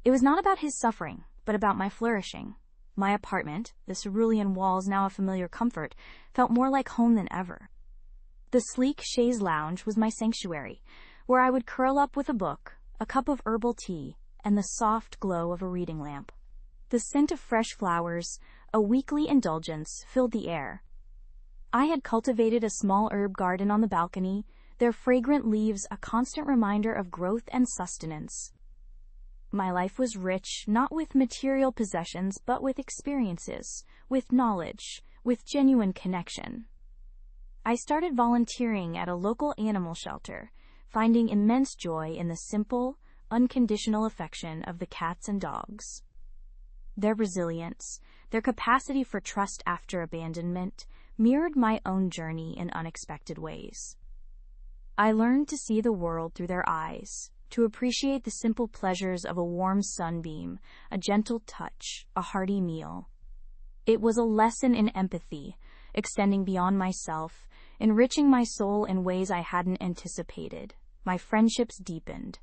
[SPEAKER 1] It was not about his suffering, but about my flourishing. My apartment, the cerulean walls now a familiar comfort, felt more like home than ever. The sleek chaise lounge was my sanctuary, where I would curl up with a book, a cup of herbal tea, and the soft glow of a reading lamp. The scent of fresh flowers, a weekly indulgence, filled the air. I had cultivated a small herb garden on the balcony, their fragrant leaves a constant reminder of growth and sustenance. My life was rich, not with material possessions, but with experiences, with knowledge, with genuine connection. I started volunteering at a local animal shelter, finding immense joy in the simple, unconditional affection of the cats and dogs. Their resilience, their capacity for trust after abandonment, mirrored my own journey in unexpected ways. I learned to see the world through their eyes, to appreciate the simple pleasures of a warm sunbeam, a gentle touch, a hearty meal. It was a lesson in empathy, extending beyond myself, enriching my soul in ways I hadn't anticipated. My friendships deepened.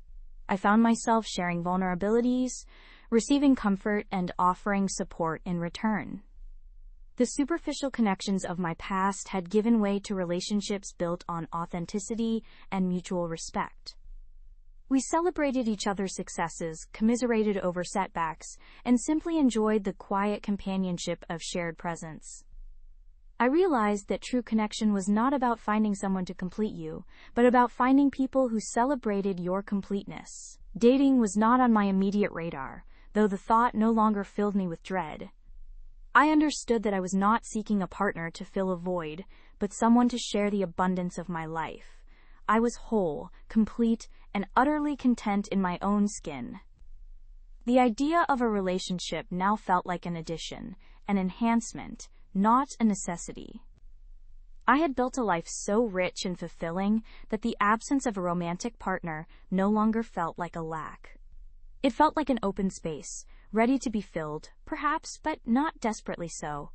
[SPEAKER 1] I found myself sharing vulnerabilities, receiving comfort, and offering support in return. The superficial connections of my past had given way to relationships built on authenticity and mutual respect. We celebrated each other's successes, commiserated over setbacks, and simply enjoyed the quiet companionship of shared presence. I realized that true connection was not about finding someone to complete you, but about finding people who celebrated your completeness. Dating was not on my immediate radar, though the thought no longer filled me with dread. I understood that I was not seeking a partner to fill a void, but someone to share the abundance of my life. I was whole, complete, and utterly content in my own skin. The idea of a relationship now felt like an addition, an enhancement, not a necessity. I had built a life so rich and fulfilling that the absence of a romantic partner no longer felt like a lack. It felt like an open space, ready to be filled, perhaps, but not desperately so.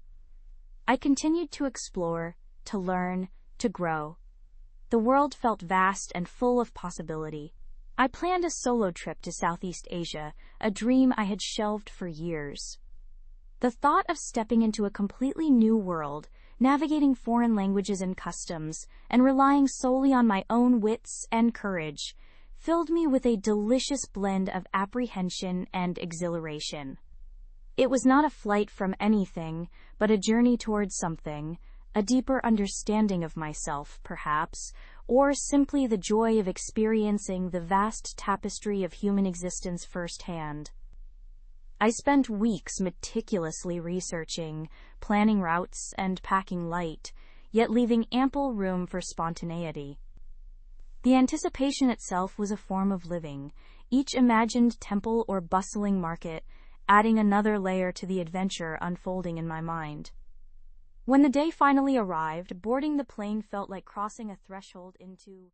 [SPEAKER 1] I continued to explore, to learn, to grow. The world felt vast and full of possibility. I planned a solo trip to Southeast Asia, a dream I had shelved for years. The thought of stepping into a completely new world, navigating foreign languages and customs, and relying solely on my own wits and courage, filled me with a delicious blend of apprehension and exhilaration. It was not a flight from anything, but a journey towards something, a deeper understanding of myself, perhaps, or simply the joy of experiencing the vast tapestry of human existence firsthand. I spent weeks meticulously researching, planning routes, and packing light, yet leaving ample room for spontaneity. The anticipation itself was a form of living, each imagined temple or bustling market adding another layer to the adventure unfolding in my mind. When the day finally arrived, boarding the plane felt like crossing a threshold into